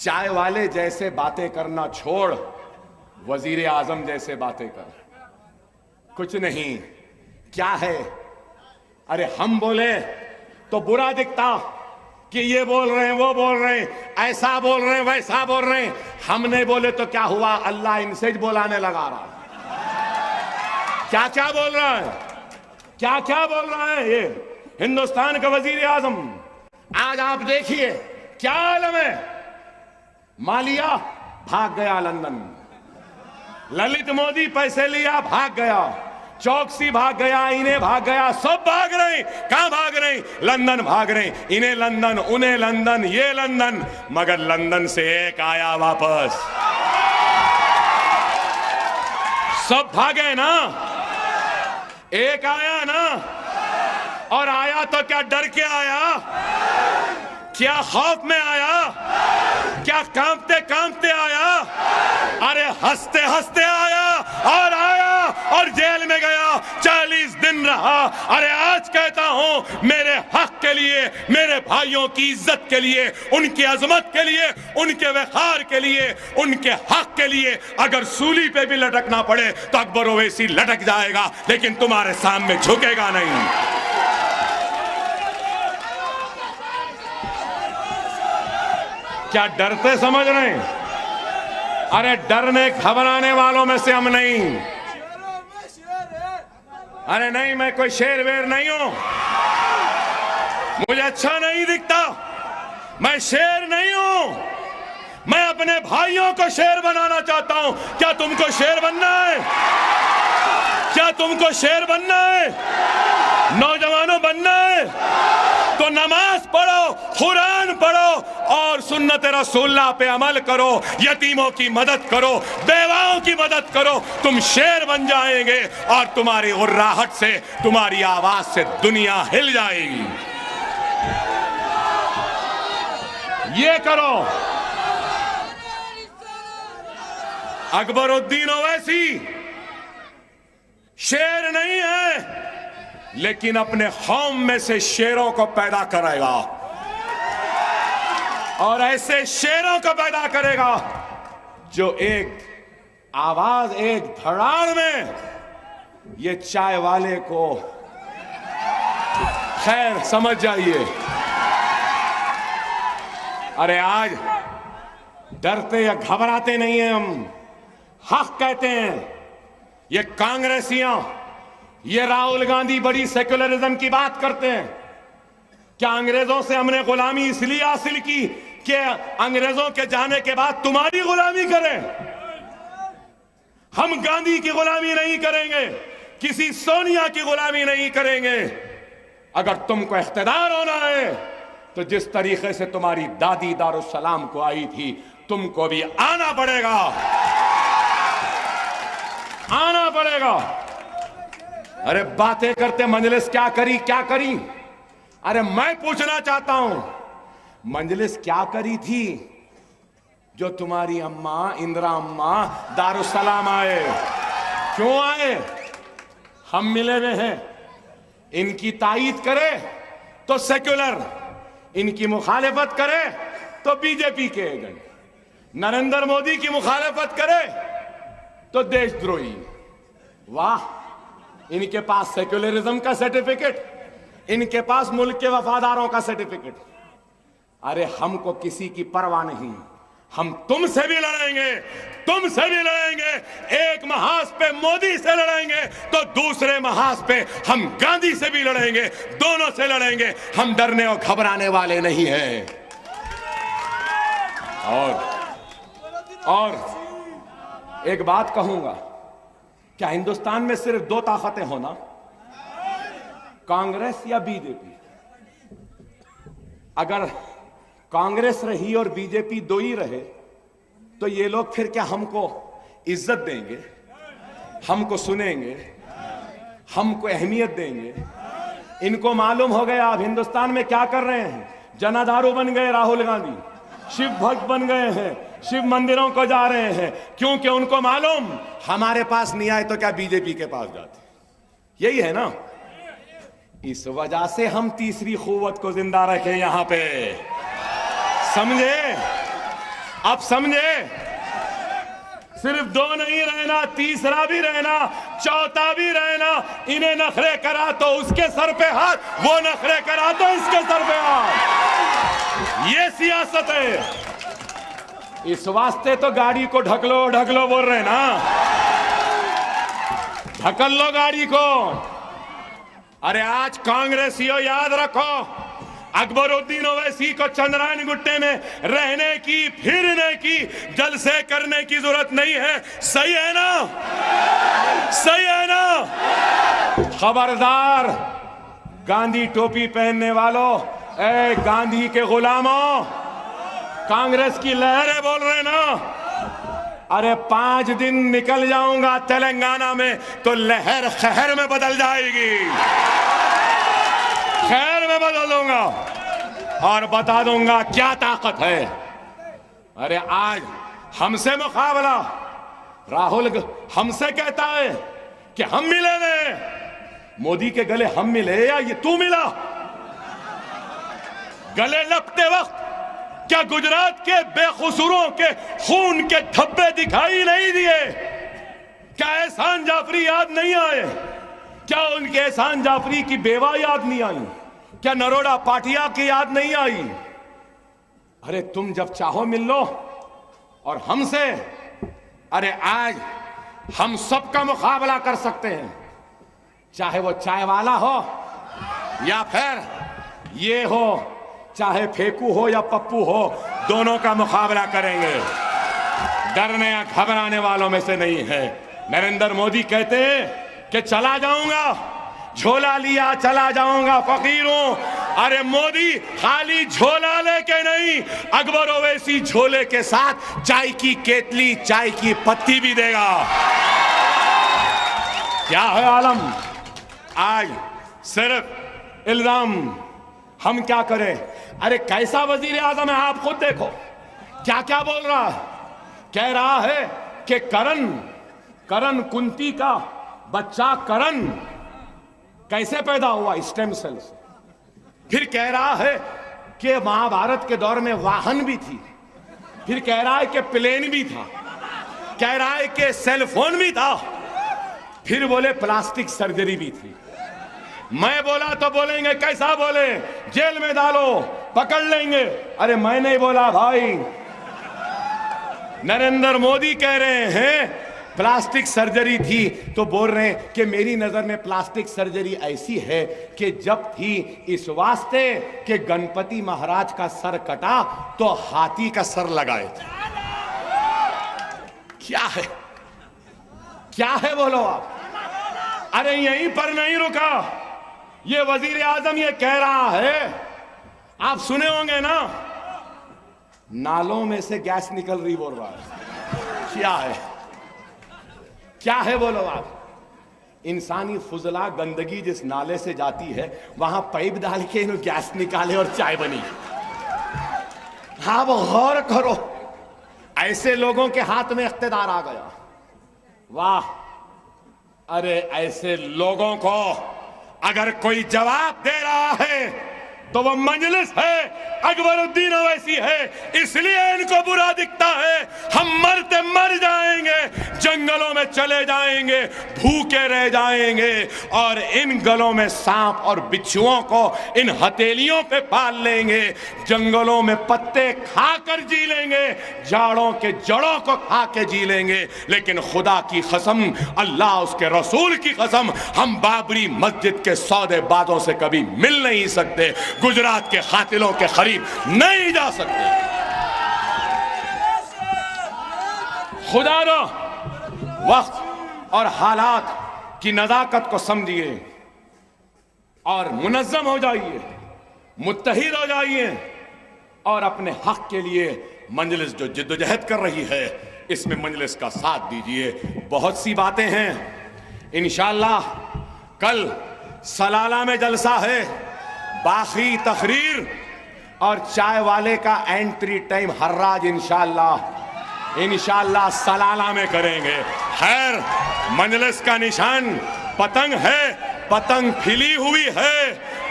चाय वाले जैसे बातें करना छोड़, वजीर आजम जैसे बातें कर। कुछ नहीं, क्या है, अरे हम बोले तो बुरा दिखता कि ये बोल रहे हैं, वो बोल रहे हैं, ऐसा बोल रहे हैं, वैसा बोल रहे हैं। हम नहीं बोले तो क्या हुआ, अल्लाह इनसे ज बोलाने लगा रहा। क्या क्या बोल रहा है, क्या क्या बोल रहा है ये हिंदुस्तान का वजीर आजम। आज आप देखिए क्या आलम है। मालिया भाग गया लंदन, ललित मोदी पैसे लिया भाग गया, चौकसी भाग गया, इन्हें भाग गया, सब भाग रहे। कहां भाग रहे? लंदन भाग रहे। इन्हें लंदन, उन्हें लंदन, ये लंदन, मगर लंदन से एक आया वापस। सब भागे ना, एक आया ना। और आया तो क्या डर के आया, क्या खौफ में आया, क्या कांपते कांपते आया? अरे हंसते हंसते आया और आया और जेल में गया, 40 दिन रहा। अरे आज कहता हूं, मेरे हक के लिए, मेरे भाइयों की इज्जत के लिए, उनकी अजमत के लिए, उनके वक़ार के लिए, उनके हक के लिए अगर सूली पे भी लटकना पड़े तो अकबर ओवैसी लटक जाएगा, लेकिन तुम्हारे सामने झुकेगा नहीं। क्या डरते समझ रहे हैं? अरे डरने घबराने वालों में से हम नहीं। अरे नहीं, मैं कोई शेर वेर नहीं हूं, मुझे अच्छा नहीं दिखता, मैं शेर नहीं हूं। मैं अपने भाइयों को शेर बनाना चाहता हूं। क्या तुमको शेर बनना है? क्या तुमको शेर बनना है? नौजवानों बनना है तो नमाज पढ़ो, कुरान पढ़ो और सुन्नत रसूलुल्लाह पे अमल करो, यतीमों की मदद करो, बेवाओं की मदद करो। तुम शेर बन जाएंगे और तुम्हारी गुर्राहट से, तुम्हारी आवाज से दुनिया हिल जाएगी। ये करो। अकबरुद्दीन ओवैसी शेर नहीं है, लेकिन अपने कौम में से शेरों को पैदा करेगा और ऐसे शेरों को पैदा करेगा जो एक आवाज, एक धड़ाड़ में ये चाय वाले को, खैर समझ जाइए। अरे आज डरते या घबराते नहीं हैं हम, हक कहते हैं। ये कांग्रेसियां, ये राहुल गांधी बड़ी सेक्युलरिज्म की बात करते हैं। क्या अंग्रेजों से हमने गुलामी इसलिए हासिल की कि अंग्रेजों के जाने के बाद तुम्हारी गुलामी करें? हम गांधी की गुलामी नहीं करेंगे, किसी सोनिया की गुलामी नहीं करेंगे। अगर तुमको इख्तिदार होना है तो जिस तरीके से तुम्हारी दादी दारुस्सलाम को आई थी, तुमको भी आना पड़ेगा, आना पड़ेगा। अरे बातें करते मजलिस क्या करी, क्या करी? अरे मैं पूछना चाहता हूं, मजलिस क्या करी थी जो तुम्हारी अम्मा, इंदिरा अम्मा दारुस्सलाम आए? क्यों आए? हम मिले हुए हैं। इनकी तायीद करे तो सेक्युलर, इनकी मुखालिफत करे तो बीजेपी के एजेंट, नरेंद्र मोदी की मुखालिफत करे तो देशद्रोही। वाह, इनके पास सेक्युलरिज्म का सर्टिफिकेट, इनके पास मुल्क के वफादारों का सर्टिफिकेट। अरे हमको किसी की परवाह नहीं, हम तुमसे भी लड़ेंगे, तुमसे भी लड़ेंगे। एक महाज पे मोदी से लड़ेंगे तो दूसरे महाज पे हम गांधी से भी लड़ेंगे, दोनों से लड़ेंगे। हम डरने और घबराने वाले नहीं हैं। और एक बात कहूंगा, क्या हिंदुस्तान में सिर्फ दो ताकतें हो ना, कांग्रेस या बीजेपी? अगर कांग्रेस रही और बीजेपी दो ही रहे तो ये लोग फिर क्या हमको इज्जत देंगे, हमको सुनेंगे, हमको अहमियत देंगे? इनको मालूम हो गया अब हिंदुस्तान में क्या कर रहे हैं। जनाधारू बन गए राहुल गांधी, शिव भक्त बन गए हैं, शिव मंदिरों को जा रहे हैं, क्योंकि उनको मालूम हमारे पास नहीं आए तो क्या बीजेपी के पास जाते। यही है ना, इस वजह से हम तीसरी कुव्वत को जिंदा रखे यहां पे। समझे? अब समझे? सिर्फ दो नहीं रहना, तीसरा भी रहना, चौथा भी रहना। इन्हें नखरे करा तो उसके सर पे हाथ, वो नखरे करा तो इसके सर पे हाथ। ये सियासत है। इस वास्ते तो गाड़ी को ढकलो ढकलो बोल रहे ना, ढकल लो गाड़ी को। अरे आज कांग्रेसियों याद रखो, अकबरुद्दीन ओवैसी को चंद्रायन गुट्टे में रहने की, फिरने की, जलसे करने की जरूरत नहीं है। सही है ना? सही है ना? खबरदार गांधी टोपी पहनने वालों, ए गांधी के गुलामों, कांग्रेस की लहरें बोल रहे ना। अरे 5 दिन निकल जाऊंगा तेलंगाना में तो लहर खहर में बदल जाएगी, खैर में बदल दूंगा और बता दूंगा क्या ताकत है। अरे आज हमसे मुकाबला, राहुल हमसे कहता है कि हम मिले में, मोदी के गले हम मिले या ये तू मिला? गले लगते वक्त क्या गुजरात के बेकसूरों के खून के धब्बे दिखाई नहीं दिए? क्या एहसान जाफरी याद नहीं आए? क्या उनके एहसान जाफरी की बेवा याद नहीं आई? क्या नरोड़ा पाटिया की याद नहीं आई? अरे तुम जब चाहो मिल लो और हमसे। अरे आज हम सबका मुकाबला कर सकते हैं, चाहे वो चाय वाला हो या फिर ये हो, चाहे फेकू हो या पप्पू हो, दोनों का मुकाबला करेंगे। डरने या घबराने वालों में से नहीं है। नरेंद्र मोदी कहते हैं कि चला जाऊंगा, झोला लिया चला जाऊंगा, फकीर हूं। अरे मोदी खाली झोला लेके नहीं, अकबर ओवैसी झोले के साथ चाय की केतली, चाय की पत्ती भी देगा। क्या है आलम? आज सिर्फ इल्जाम, हम क्या करें? अरे कैसा वजीर आजम है, आप खुद देखो क्या क्या बोल रहा है। कह रहा है कि करण कुंती का बच्चा करण कैसे पैदा हुआ? स्टेम सेल से। फिर कह रहा है कि महाभारत के दौर में वाहन भी थी। फिर कह रहा है कि प्लेन भी था। कह रहा है कि सेलफोन भी था। फिर बोले प्लास्टिक सर्जरी भी थी। मैं बोला तो बोलेंगे कैसा बोले, जेल में डालो, पकड़ लेंगे। अरे मैं नहीं बोला भाई, नरेंद्र मोदी कह रहे हैं प्लास्टिक सर्जरी थी, तो बोल रहे हैं कि मेरी नजर में प्लास्टिक सर्जरी ऐसी है कि जब थी इस वास्ते कि गणपति महाराज का सर कटा तो हाथी का सर लगाए थे। क्या है? क्या है बोलो आप? अरे यहीं पर नहीं रुका, ये वजीर आजम ये कह रहा है, आप सुने होंगे ना, नालों में से गैस निकल रही बोल रहा है। क्या है? क्या है बोलो आप? इंसानी फुजला गंदगी जिस नाले से जाती है वहां पाइप डाल के इन्हें गैस निकाले और चाय बनी। हाँ वो गौर करो, ऐसे लोगों के हाथ में इख्तिदार आ गया। वाह! अरे ऐसे लोगों को अगर कोई जवाब दे रहा है तो वो मजलिस है, अकबरुद्दीन ओवैसी है, इसलिए इनको बुरा दिखता है। हम मरते मर जाएंगे, जंगलों में चले जाएंगे, भूखे रह जाएंगे और इन गलों में सांप और बिच्छुओं को इन हथेलियों पे पाल लेंगे, जंगलों में पत्ते खाकर जी लेंगे, झाड़ों के जड़ों को खा के जी लेंगे। लेकिन खुदा की कसम, अल्लाह उसके रसूल की कसम, हम बाबरी मस्जिद के सौदेबाजों से कभी मिल नहीं सकते, गुजरात के कातिलों के करीब नहीं जा सकते। खुदा रो वक्त और हालात की नजाकत को समझिए और मुनज़्ज़म हो जाइए, मुत्तहिद हो जाइए और अपने हक के लिए मजलिस जो जिद्दोजहद कर रही है इसमें मजलिस का साथ दीजिए। बहुत सी बातें हैं, इंशाअल्लाह कल सलाला में जलसा है, बाकी तकरीर और चाय वाले का एंट्री टाइम हर्राज इंशाल्लाह सलाला में करेंगे। खैर, मजलिस का निशान पतंग है, पतंग खिली हुई है,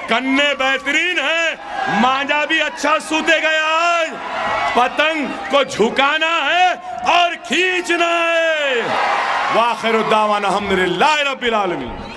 कन्ने बेहतरीन है, मांझा भी अच्छा सूते गया। आज पतंग को झुकाना है और खींचना है। वाखिर दावाना अल्हम्दुलिल्लाहि रब्बिल आलमीन।